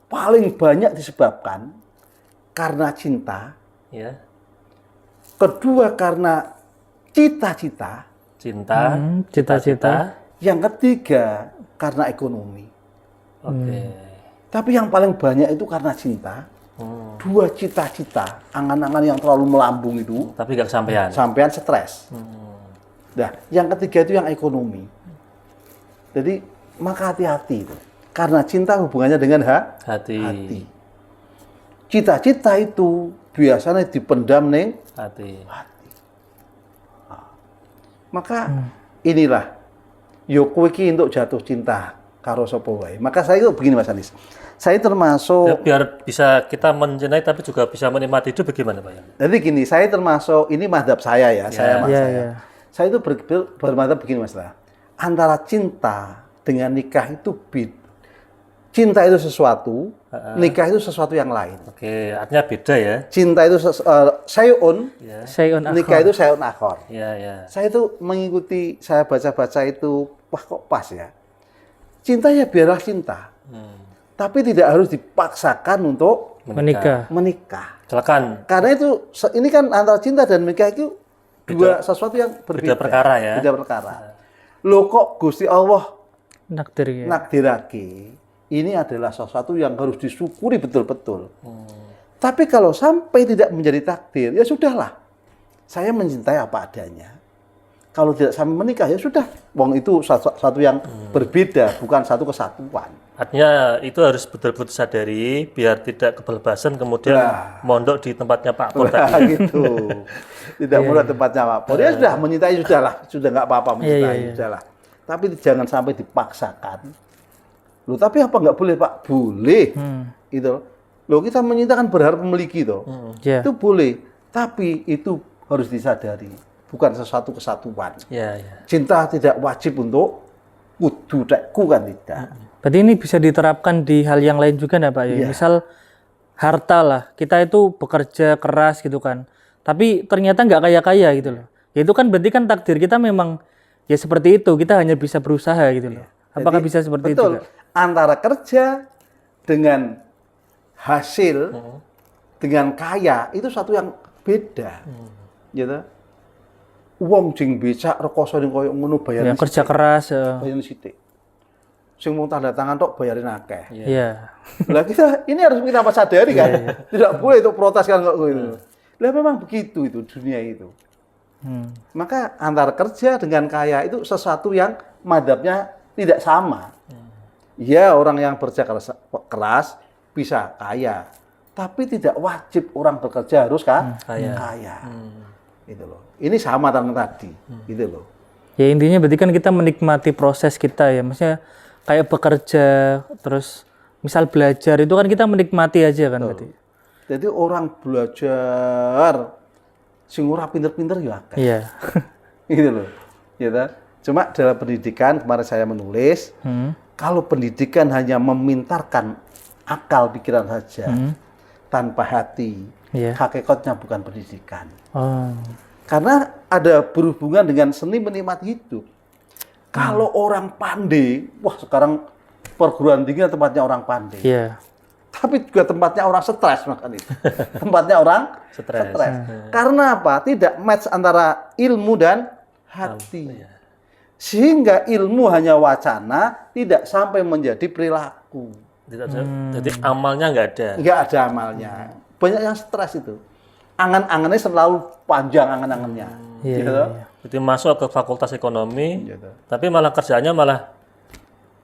paling banyak disebabkan karena cinta. Ya. Kedua karena cita-cita. Cita-cita. Yang ketiga karena ekonomi. Oke. Tapi yang paling banyak itu karena cinta. Dua cita-cita, angan-angan yang terlalu melambung itu. Tapi gak kesampaian. Sampean stres. Nah, yang ketiga itu yang ekonomi. Jadi maka hati-hati itu. Karena cinta hubungannya dengan hati. Cita-cita itu biasanya dipendam ning Hati. Maka inilah yo kowe iki untuk jatuh cinta karo sapa wae. Maka saya itu begini Mas Anies. Saya termasuk Ya, biar bisa kita mencintai tapi juga bisa menikmati hidup bagaimana Pak ya? Jadi gini, saya termasuk ini mazhab saya ya, saya Iya, saya. iya. Saya itu bermadzhab begini Mas. Antara cinta dengan nikah itu cinta itu sesuatu, nikah itu sesuatu yang lain. Oke, artinya beda ya. Cinta itu sayun, Sayun nikah itu sayun akhor. Iya. Saya itu mengikuti, saya baca-baca itu, wah kok pas ya. Cinta ya biarlah cinta. Tapi tidak harus dipaksakan untuk menikah. Silakan. Karena itu ini kan antara cinta dan menikah itu dua sesuatu yang berbeda. Beda perkara ya. Beda perkara. Loh kok Gusti Allah Nakdir ya. nakdirake, ini adalah sesuatu yang harus disyukuri betul-betul. Tapi kalau sampai tidak menjadi takdir, ya sudahlah. Saya mencintai apa adanya. Kalau tidak sampai menikah, ya sudah. Wong itu satu yang berbeda, bukan satu kesatuan. Artinya itu harus betul-betul sadari biar tidak kebablasan kemudian mondok di tempatnya Pak Pur tadi. Gitu. Tidak mulai tempatnya Pak Pur. Ya sudah, mencintai sudahlah. Sudah nggak apa-apa mencintai, sudahlah. Tapi jangan sampai dipaksakan. Loh, tapi apa nggak boleh Pak? Boleh. Gitu. Loh, kita mencintakan berharap memiliki toh. Itu boleh. Tapi itu harus disadari. Bukan sesuatu kesatuan. Cinta tidak wajib untuk kudu tekku kan tidak. Berarti ini bisa diterapkan di hal yang lain juga enggak Pak? Ya? Misal harta lah, kita itu bekerja keras gitu kan. Tapi ternyata nggak kaya-kaya gitu loh. Ya itu kan berarti kan takdir kita memang ya seperti itu, kita hanya bisa berusaha gitu loh. Apakah bisa seperti itu? Betul. Antara kerja dengan hasil dengan kaya itu satu yang beda. Gitu. Wong jing becak rekoso ning koyo ngono bayarin. Ya, kerja keras. Bayarin sithik. Sing mau tanda tangan tok bayarin akeh. Iya. Lah kita ini harus kita sadari kan. Tidak boleh itu protes kan kok gitu. Lah memang begitu itu dunia itu. Maka antara kerja dengan kaya itu sesuatu yang madhabnya tidak sama. Ya orang yang bekerja keras bisa kaya, tapi tidak wajib orang bekerja harus kaya. Gitu loh. Ini sama dengan tadi, gitu loh. Ya intinya berarti kan kita menikmati proses kita ya, maksudnya kayak bekerja, terus misal belajar itu kan kita menikmati aja kan berarti. Jadi orang belajar sing ora pinter-pinter ya akeh. Iya. Gitu loh. Gitu. Cuma dalam pendidikan kemarin saya menulis, kalau pendidikan hanya memintarkan akal pikiran saja tanpa hati, hakikatnya bukan pendidikan. Karena ada berhubungan dengan seni menikmati hidup. Kalau orang pandai, wah sekarang perguruan tinggi tempatnya orang pandai. Tapi juga tempatnya orang stres makan itu. Tempatnya orang stres. Karena apa? Tidak match antara ilmu dan hati. Sehingga ilmu hanya wacana, tidak sampai menjadi perilaku. Jadi amalnya nggak ada. Nggak ada amalnya. Banyak yang stres itu. Angan-angannya selalu panjang angan-angannya. Gitu. Jadi masuk ke fakultas ekonomi, tapi malah kerjaannya malah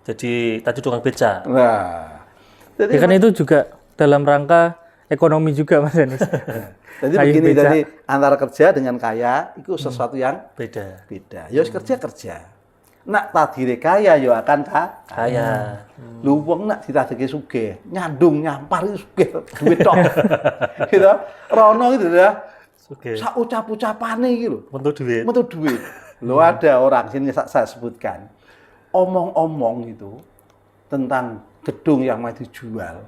jadi tadi tukang beca. Nah, jadi kan itu juga dalam rangka ekonomi juga Mas Anis. Jadi begini, jadi antara kerja dengan kaya itu sesuatu yang beda. Ya kerja. Nak tadire kaya yo akan kaya. Lu wong nak ditadike sugih, nyandung nyampar itu sugih duit tok. Gitu. Rono gitu ya. Sugih. Sak ucap-ucapane iki lho. Metu duit. Lo ada orang sini saya sebutkan. Omong-omong itu tentang gedung yang mau dijual.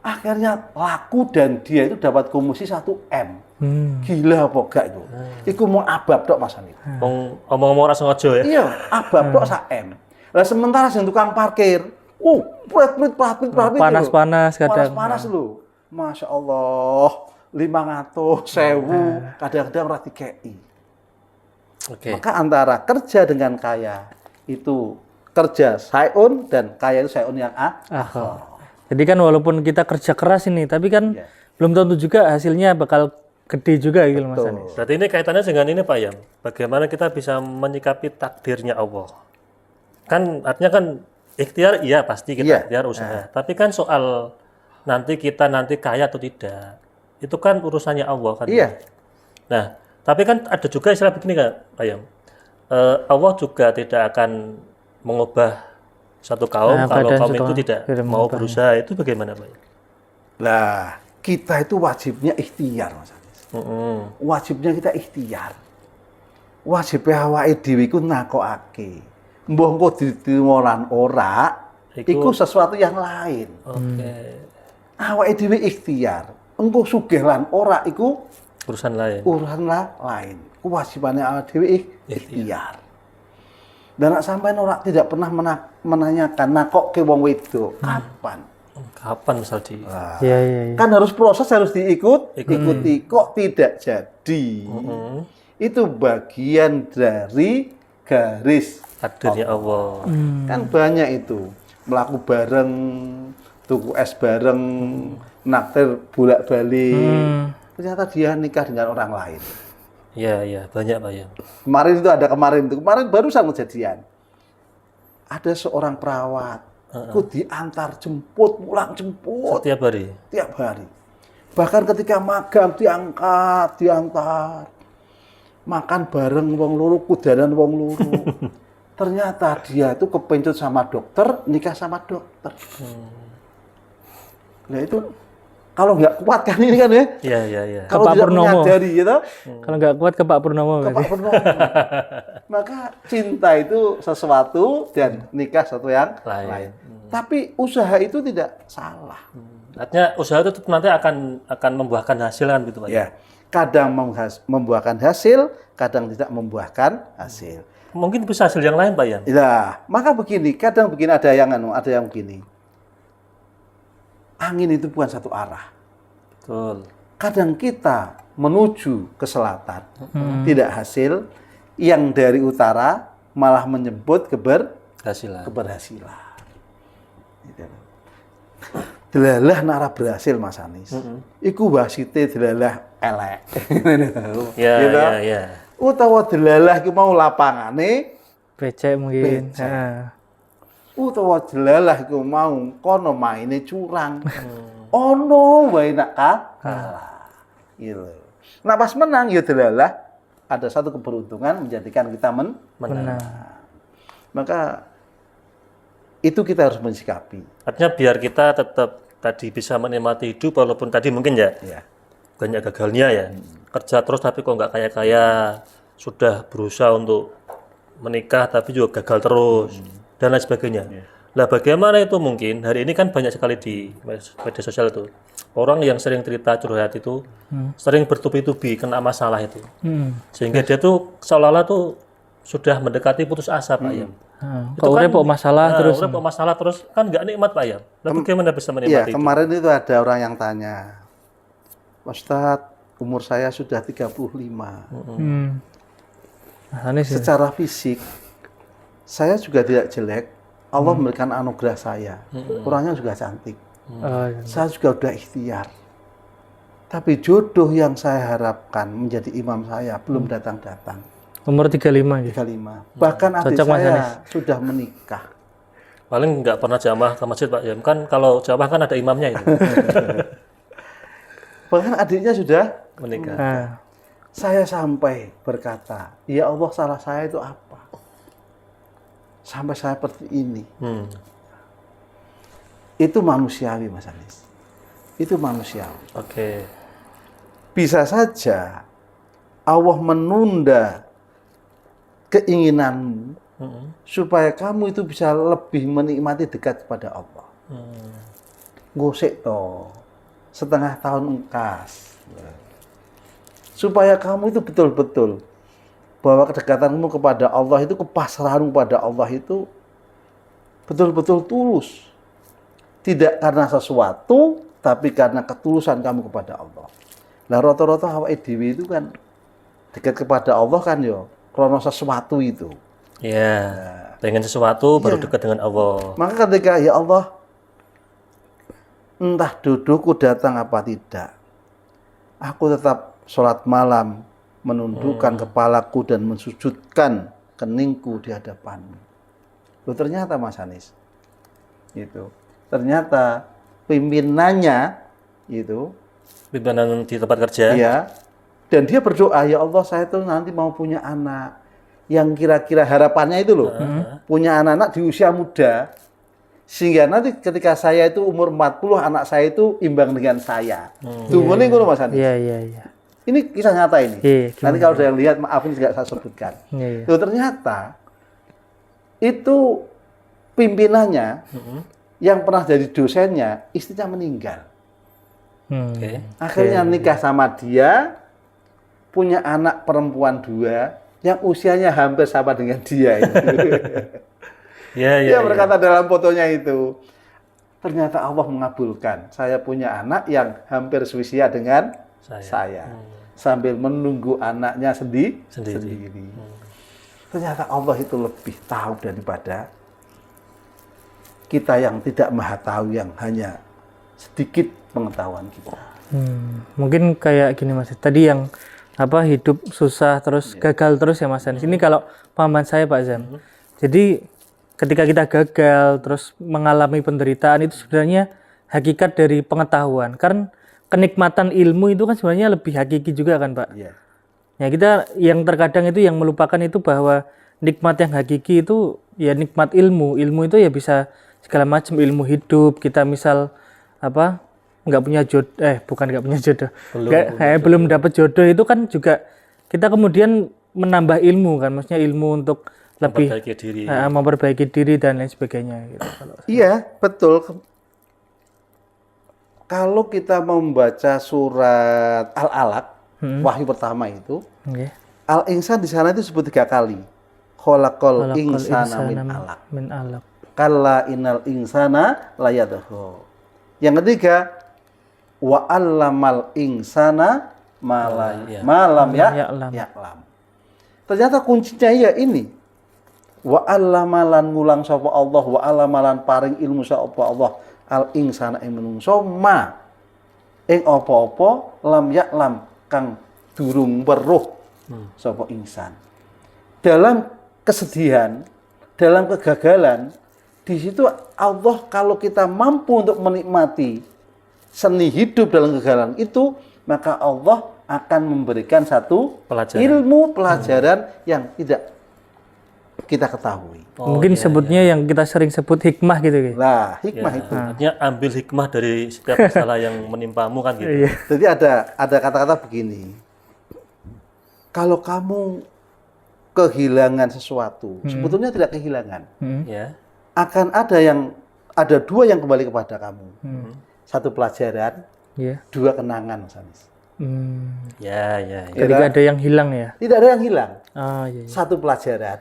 Akhirnya laku dan dia itu dapat komisi 1 M. Gila apa gak itu? Iku mau abab tok Mas Ani. Omong-omong ora sengaja ya. Iya, abab tok 1 M. Lah sementara sing tukang parkir, prit panas-panas kadang. Panas lho. Masya Allah, 500, 1000, kadang-kadang ora dikei. Maka antara kerja dengan kaya itu kerja sayun dan kaya itu sayun yang akhir. Jadi kan walaupun kita kerja keras ini, tapi kan belum tentu juga hasilnya bakal gede juga gitu Mas Anis. Berarti ini kaitannya dengan ini Pak Yam. Bagaimana kita bisa menyikapi takdirnya Allah? Kan artinya kan ikhtiar iya pasti kita ikhtiar usaha. Tapi kan soal kita nanti kaya atau tidak, itu kan urusannya Allah kan. Nah, tapi kan ada juga istilah begini kan Pak Yam. Allah juga tidak akan mengubah satu kaum kalau kaum itu tidak mau berusaha, itu bagaimana Pak? Lah, kita itu wajibnya ikhtiar Mas Anis. Wajibnya kita ikhtiar. Wajibnya awake dhewe iku nakokake. Mbah engko diterima lan ora, iku sesuatu yang lain. Awake dhewe ikhtiar. Engko sugih lan ora iku urusan lain. Lain. Kewajibane awake dhewe ikhtiar. Dan nak sampai orang tidak pernah menanyakan nakok ke wong wedok kapan Kapan misal di Nah, Iya, iya, iya. kan harus proses, harus ikuti. Kok tidak jadi? Itu bagian dari garis. takdirnya Allah. Kan banyak itu. Melaku bareng, tuku es bareng, naktir bolak-balik. Ternyata dia nikah dengan orang lain. Iya, banyak Pak ya. Kemarin barusan kejadian. Ada seorang perawat, ku diantar jemput, pulang jemput Setiap hari. tiap hari. Bahkan ketika magang diantar. Makan bareng wong loro, kudanan wong loro. Ternyata dia itu kepencut sama dokter, nikah sama dokter. Nah itu kalau nggak kuat kan ini kan ya? Iya. Kalau Pak tidak Purnomo. menyadari gitu, Kalau nggak kuat ke Pak Purnomo ke Pak berarti. Purnomo. Maka cinta itu sesuatu dan nikah sesuatu yang Lain. lain. Tapi usaha itu tidak salah. Artinya usaha itu tetap nanti akan membuahkan hasil kan gitu Pak. Ya, kadang membuahkan hasil, kadang tidak membuahkan hasil. Mungkin bisa hasil yang lain Pak ya. Ya, maka begini, kadang begini ada yang begini. Angin itu bukan satu arah. Betul. Kadang kita menuju ke selatan, tidak hasil, yang dari utara malah menyebut Hasilan. keberhasilan. Gitu. Delalah nara berhasil Mas Anis. Iku wasite delalah elek. Iya. Utawa delalah iku mau lapangane, Becek mungkin. Becek. Nah. utawa delalah iku mau kono maine curang. Ono wae nak kalah. Gitu. Nah pas menang ya delalah ada satu keberuntungan menjadikan kita Menang. maka itu kita harus mensikapi. Artinya biar kita tetap tadi bisa menikmati hidup walaupun tadi mungkin ya Ya. banyak gagalnya ya. Kerja terus tapi kok nggak kaya-kaya, sudah berusaha untuk menikah tapi juga gagal terus dan lain sebagainya. Lah bagaimana itu mungkin? Hari ini kan banyak sekali di media sosial itu orang yang sering cerita curhat itu sering bertubi-tubi kena masalah itu, sehingga dia tuh seolah-olah tuh sudah mendekati putus asa Pak Yam. Kok urip kok masalah terus. Urip kok masalah terus kan nggak nikmat Pak Yam. Lah bagaimana bisa Iya, menikmati itu? kemarin itu ada orang yang tanya, Ustadz, umur saya sudah 35. Nah, Anis ya. Secara fisik, saya juga tidak jelek. Allah memberikan anugerah saya. Orangnya juga cantik. Oh, iya. Saya juga udah ikhtiar. Tapi jodoh yang saya harapkan menjadi imam saya belum datang-datang. Umur 35 gitu. 35. Bahkan adik Cocok, Mas saya Anis. sudah menikah. Paling nggak pernah jamaah ke masjid Pak Yam. Kan kalau jamaah kan ada imamnya itu. Bahkan adiknya sudah Menikah. Nah, saya sampai berkata, ya Allah salah saya itu apa? Sampai saya seperti ini. Itu manusiawi Mas Anis. Itu manusiawi. Oke. Bisa saja Allah menunda keinginanmu supaya kamu itu bisa lebih menikmati dekat kepada Allah. Gosek toh, setengah tahun engkas. Supaya kamu itu betul-betul bahwa kedekatanmu kepada Allah itu, kepasrahanmu kepada Allah itu betul-betul tulus. Tidak karena sesuatu, tapi karena ketulusan kamu kepada Allah. Nah, rata-rata awake dhewe itu kan dekat kepada Allah kan yo karena sesuatu itu. Ya. Pengen sesuatu baru dekat dengan Allah. Maka ketika ya Allah, entah dudukku datang apa tidak, aku tetap sholat malam, menundukkan kepalaku dan mensujudkan keningku di hadapanmu. Loh, ternyata Mas Anis, itu ternyata pimpinannya itu, Pimpinan di tempat kerja. ya, dan dia berdoa, ya Allah saya tuh nanti mau punya anak yang kira-kira harapannya itu loh, punya anak-anak di usia muda, sehingga nanti ketika saya itu umur 40, anak saya itu imbang dengan saya. Tuh, ini ngono Mas Anis. iya. Ini kisah nyata ini. Iya, Nanti kalau ada yang lihat, maaf ini tidak saya sebutkan. Iya. Loh, ternyata itu pimpinannya yang pernah jadi dosennya, istrinya meninggal. Oke. Akhirnya nikah sama dia, punya anak perempuan 2 yang usianya hampir sama dengan dia. Itu. Ya. Dia berkata dalam fotonya itu, ternyata Allah mengabulkan. Saya punya anak yang hampir seusia dengan saya. Sambil menunggu anaknya sendiri. Ternyata Allah itu lebih tahu daripada kita yang tidak maha tahu, yang hanya sedikit pengetahuan kita. Mungkin kayak gini Mas, tadi yang hidup susah terus gagal terus ya Mas Anis. Ini kalau pahaman saya Pak Zam. Jadi ketika kita gagal terus mengalami penderitaan itu sebenarnya hakikat dari pengetahuan. Karena kenikmatan ilmu itu kan sebenarnya lebih hakiki juga kan Pak. Ya kita yang terkadang itu yang melupakan itu bahwa nikmat yang hakiki itu ya nikmat ilmu. Ilmu itu ya bisa segala macam, ilmu hidup. Kita misal nggak punya jodoh, belum dapat jodoh itu kan juga kita kemudian menambah ilmu kan, maksudnya ilmu untuk lebih memperbaiki diri dan lain sebagainya gitu. Iya, betul. Kalau kita membaca surat Al-Alaq, wahyu pertama itu, Al-Insan di sana itu disebut 3 kali. Khalaqal insana min alaq. Kalla innal insana layadhu. Yang ketiga, wa 'allamal insana malam ya'lam. Ternyata kuncinya ya ini. Wa 'allamalan ngulang sapa Allah, wa 'allamalan paring ilmu sapa Allah al insana ing menungso ma ing apa-apa lam ya'lam kang durung weruh sapa insan. Dalam kesedihan, dalam kegagalan, di situ Allah kalau kita mampu untuk menikmati seni hidup dalam kegagalan itu, maka Allah akan memberikan satu pelajaran yang tidak kita ketahui. Mungkin sebutnya yang kita sering sebut hikmah gitu. Lah, hikmah itu. Artinya ambil hikmah dari setiap masalah yang menimpamu kan gitu. Jadi ada kata-kata begini. Kalau kamu kehilangan sesuatu, sebetulnya tidak kehilangan. Akan ada 2 yang kembali kepada kamu. 1 pelajaran, 2 kenangan, Mas Anis. Jadi ada yang hilang ya? Tidak ada yang hilang. 1 Iya. pelajaran,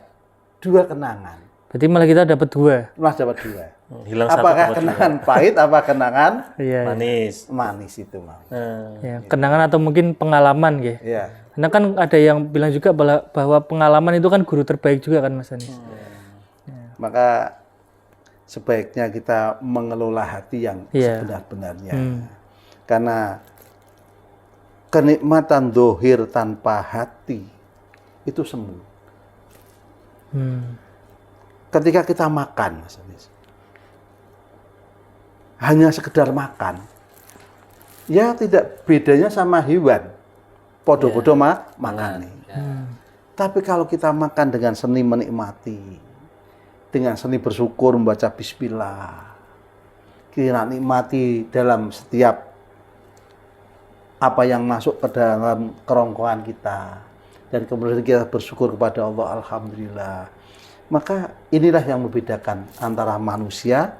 2 kenangan. Berarti malah kita dapat 2. Malah dapat 2. Hilang apakah kenangan pahit, apa kenangan manis? Manis itu mau. Ya, kenangan atau mungkin pengalaman gitu. Karena kan ada yang bilang juga bahwa pengalaman itu kan guru terbaik juga kan Mas Anis. Maka sebaiknya kita mengelola hati yang sebenar-benarnya. Karena kenikmatan dohir tanpa hati itu semu. Ketika kita makan, Mas Anis, hanya sekedar makan, ya tidak bedanya sama hewan. Podo-podo makan. Tapi kalau kita makan dengan seni menikmati, dengan seni bersyukur, membaca bismillah, kita nikmati dalam setiap apa yang masuk ke dalam kerongkongan kita, dan kemudian kita bersyukur kepada Allah, alhamdulillah. Maka inilah yang membedakan antara manusia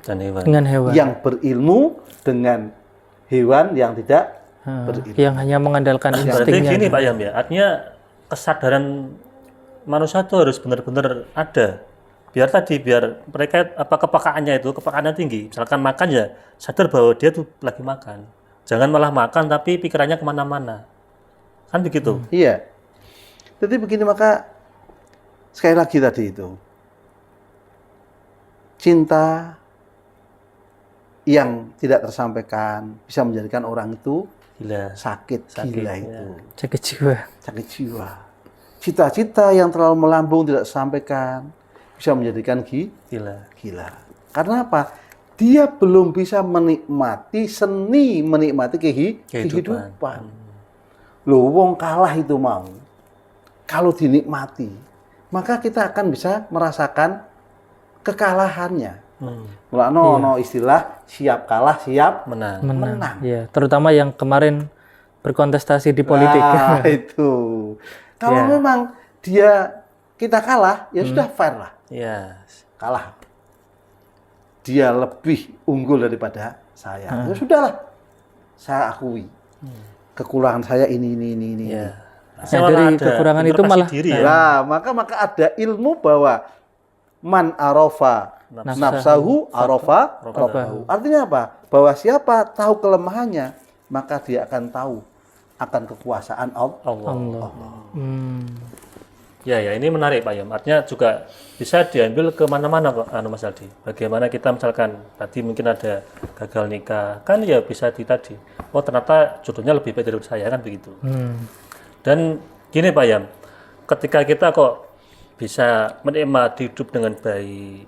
dengan hewan yang berilmu dengan hewan yang tidak berilmu, yang hanya mengandalkan instingnya. Berarti gini Pak Yam ya, artinya kesadaran manusia itu harus benar-benar ada. Biar mereka kepekaannya tinggi. Misalkan makan ya sadar bahwa dia tuh lagi makan. Jangan malah makan tapi pikirannya kemana-mana. Kan begitu? Iya. Jadi begini, maka sekali lagi tadi itu, cinta yang tidak tersampaikan bisa menjadikan orang itu sakit gila itu. Sakit jiwa. Cita-cita yang terlalu melambung tidak tersampaikan bisa menjadikan gila. Karena apa? Dia belum bisa menikmati menikmati kehidupan. Loh, wong kalah itu mau. Kalau dinikmati, maka kita akan bisa merasakan kekalahannya. No istilah siap kalah, siap menang. Ya, terutama yang kemarin berkontestasi di politik. Nah, itu. Kalau memang kita kalah, ya sudah fair lah. Kalah. Dia lebih unggul daripada saya. Ya sudahlah. Saya akui. Kekurangan saya ini. Dari kekurangan itu malah maka ada ilmu bahwa man arafa nafsahu arafa rabbahu. Artinya apa? Bahwa siapa tahu kelemahannya, maka dia akan tahu akan kekuasaan Allah. Ya, ini menarik Pak Yam. Artinya juga bisa diambil ke mana-mana Mas Aldi. Bagaimana kita misalkan tadi mungkin ada gagal nikah, kan ya bisa tadi. Oh ternyata jodohnya lebih baik dari saya kan begitu. Dan gini Pak Yam, ketika kita kok bisa menikmati hidup dengan baik,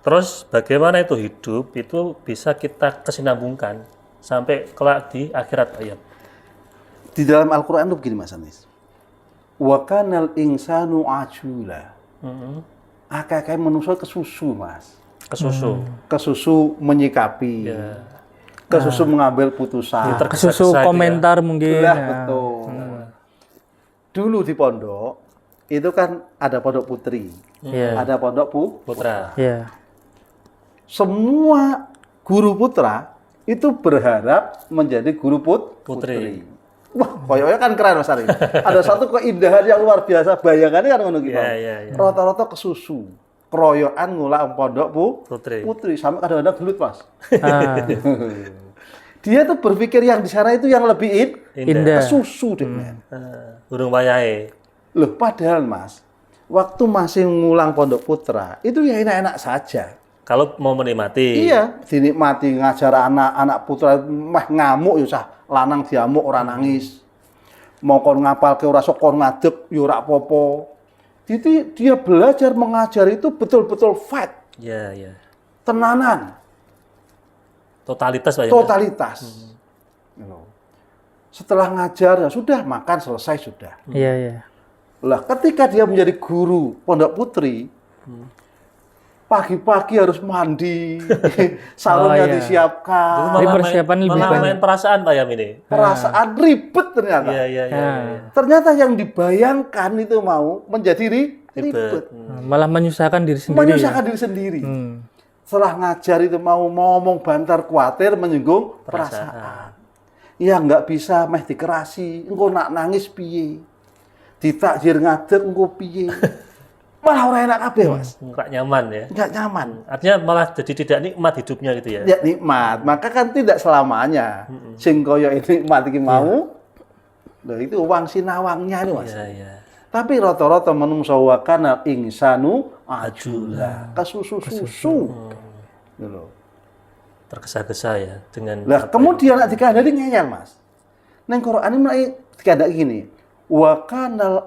terus bagaimana itu hidup itu bisa kita kesinambungkan sampai kelak di akhirat Pak Yam. Di dalam Al-Quran itu begini Mas Anis. Wa kanal insanu ajula. Kayak manusia kesusu Mas. Kesusu menyikapi. Kesusu mengambil putusan. Kesusu komentar mungkin. Betul. Dulu di pondok itu kan ada pondok putri, ada pondok putra. Semua guru putra itu berharap menjadi guru putri. Wah, koyoknya kan keren Mas Ari. Ada satu keindahan yang luar biasa, bayangannya kan ngono gitu. Rata-rata kesusu, keroyokan ngulak pondok putri sampai kadang-kadang gelut Mas. Dia tuh berpikir yang di sana itu yang lebih indah. Kesusu deh. Burung wayahe. Loh, padahal Mas, waktu masih ngulang pondok putra, itu ya enak-enak saja. Kalau mau menikmati. Iya, dinikmati ngajar anak-anak putra meh ngamuk ya sah, lanang diamuk ora nangis. Mau kon ngapalke ora sok kon ngadeg ya ora apa-apa. Jadi dia belajar mengajar itu betul-betul fight. Iya. Tenanan. Totalitas Pak. Totalitas. Setelah ngajar ya sudah, makan selesai sudah. Iya. Lah ketika dia menjadi guru pondok putri, pagi-pagi harus mandi, sarungnya disiapkan. Jadi persiapan lebih banyak. Main perasaan Pak Yam ini. Perasaan ribet ternyata. Iya. Ternyata yang dibayangkan itu mau menjadi ribet. Malah menyusahkan diri sendiri. Menyusahkan diri sendiri. Setelah ngajar itu mau ngomong bantar kuatir menyinggung perasaan. Ya nggak bisa meh dikerasi, engko nak nangis piye? Ditakjir ngadeg engko piye? Malah ora enak kabeh, Mas. Enggak nyaman ya. Enggak nyaman. Artinya malah jadi tidak nikmat hidupnya gitu ya. Tidak nikmat. Maka kan tidak selamanya. Sing kaya nikmat iki mau. Lho itu uang sinawangnya nih, Mas. Iya. Tapi rata-rata menungso wa kana insanu ajula. Kesusu-susu. Gitu. Tergesa-gesa ya dengan. Lah kemudian nek dikandani ngeyel, Mas. Nang Quran ini mulai dikandani gini. Wa kana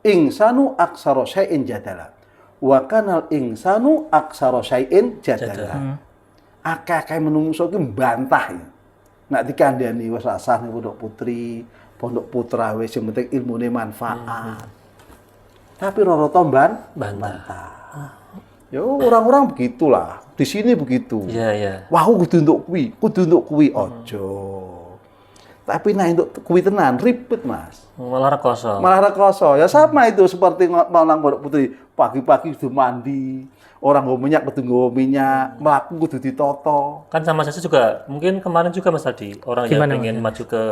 insanu aksara syai'in jadala. Wa kanal insanu aksara syai'in jadala. Akeh-akeh menungso ki mbantah ya. Nek dikandani wis rasah ning pondok putri, pondok putra wis sing penting ilmune manfaat. Tapi rata-rata bantah. Ya orang-orang begitulah. Di sini begitu. Iya. Wah, kudu untuk kuwi ojo. Tapi nah untuk kuwi tenan ribet, Mas. Malah rekoso. Ya sama itu seperti malang pondok putri, pagi-pagi kudu mandi, orang nggo minyak kudu nggo minyak, mlaku kudu ditoto. Kan sama saja juga. Mungkin kemarin juga Mas Adi, orang yang pengen maju ke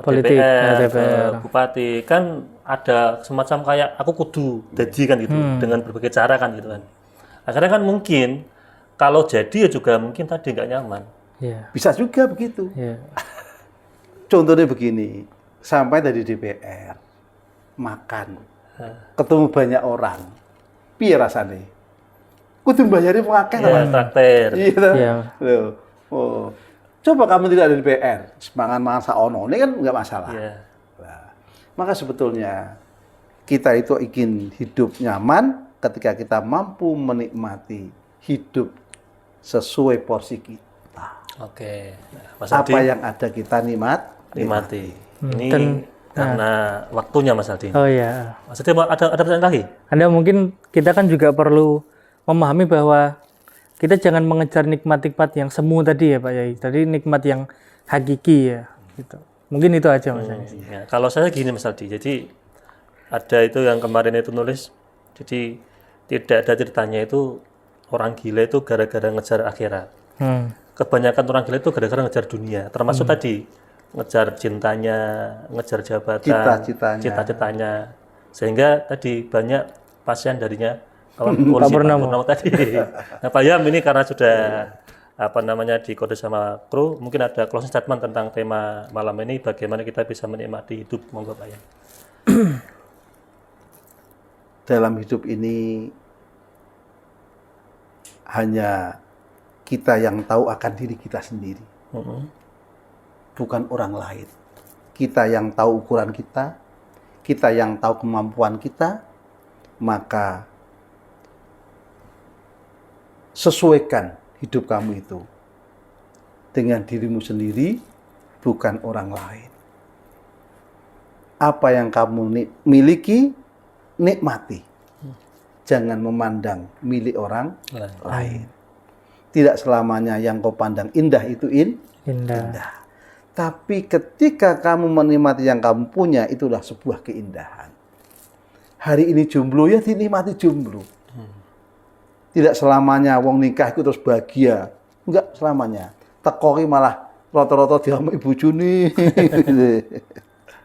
politik, DPR, bupati, kan ada semacam kayak aku kudu jadi kan gitu, dengan berbagai cara kan gitu kan. Akhirnya kan mungkin kalau jadi ya juga mungkin tadi nggak nyaman. Bisa juga begitu. Contohnya begini, sampai dari DPR makan, ketemu banyak orang, piye rasane? Kudu mbayari akeh ya, traktir. Iya. Oh. Coba kamu tidak ada DPR, semangat saono, ini kan nggak masalah. Nah, maka sebetulnya kita itu ingin hidup nyaman ketika kita mampu menikmati hidup sesuai porsi kita. Oke. Mas Apa Adi, yang ada kita nikmati. Ini karena waktunya Mas Aldi. Oh iya. Mas Aldi ada pertanyaan lagi? Anda mungkin kita kan juga perlu memahami bahwa kita jangan mengejar nikmat-nikmat yang semu tadi ya Pak Yai. Tadi nikmat yang hakiki ya. Gitu. Mungkin itu aja Mas Aldi. Ya, kalau saya gini Mas Aldi, jadi ada itu yang kemarin itu nulis, jadi tidak ada ceritanya itu orang gila itu gara-gara ngejar akhirat. Kebanyakan orang gila itu gara-gara ngejar dunia, termasuk tadi ngejar cintanya, ngejar jabatan, cita-citanya, sehingga tadi banyak pasien darinya polisi Pak Purnomo tadi. Nah, Pak Yam ini karena sudah dikode sama kru, mungkin ada closing statement tentang tema malam ini, bagaimana kita bisa menikmati hidup, monggo Pak Yam. Dalam hidup ini hanya kita yang tahu akan diri kita sendiri, bukan orang lain. Kita yang tahu ukuran kita yang tahu kemampuan kita, maka sesuaikan hidup kamu itu dengan dirimu sendiri, bukan orang lain. Apa yang kamu miliki, nikmati. Jangan memandang milik orang lain. Tidak selamanya yang kau pandang indah itu indah. Tapi ketika kamu menikmati yang kamu punya, itulah sebuah keindahan. Hari ini jomblo, ya dinikmati jomblo. Tidak selamanya wong nikah itu terus bahagia. Enggak selamanya. Tekoki malah rata-rata diamuk bojone.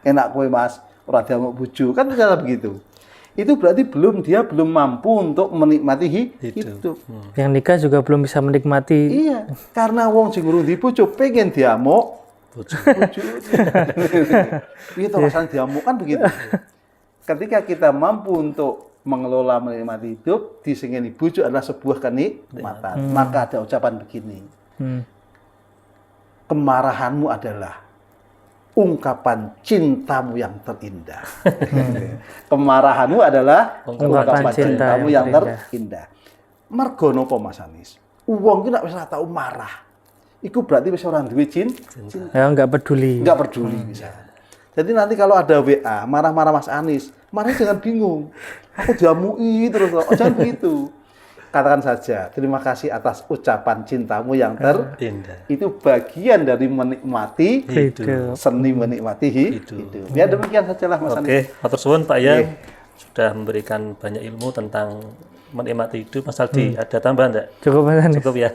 Enak kowe Mas, ora diamuk bojo. Kan cara begitu. Itu berarti dia belum mampu untuk menikmati hidup. Yang nikah juga belum bisa menikmati. Iya, karena wong sing urung di bojo pengen diamuk bojo. Itu rasanya diamuk kan begitu. Ketika kita mampu untuk mengelola menikmati hidup, disengeni bojo adalah sebuah kenikmatan. Maka ada ucapan begini. Kemarahanmu adalah ungkapan cintamu yang terindah. Kemarahanmu adalah ungkapan cintamu yang terindah. Mergo napa Mas Anis? Wong ki nek wis ora tau marah, iku berarti wis ora duwe cinta. Ya enggak peduli. Enggak peduli misalnya. Jadi nanti kalau ada WA marah-marah Mas Anis, marahnya jangan bingung. Aku diamui terus, jangan begitu. Katakan saja, terima kasih atas ucapan cintamu yang terindah. Itu bagian dari menikmati hidup. Seni menikmati hidup. Ya demikian sajalah Mas Anis. Oke, matur suwun Pak Yam sudah memberikan banyak ilmu tentang menikmati hidup. Mas Aldi, ada tambahan enggak? Cukup Mas Anis. Cukup ya.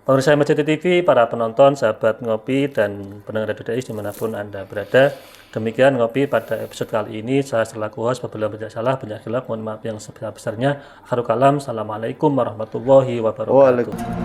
Pemirsa MCT TV, para penonton, sahabat Ngopi dan pendengar Radio Dais dimanapun Anda berada. Demikian Ngopi pada episode kali ini. Saya selaku host, apabila banyak salah, banyak khilaf, mohon maaf yang sebesar-besarnya. Akhirul kalam, assalamualaikum warahmatullahi wabarakatuh.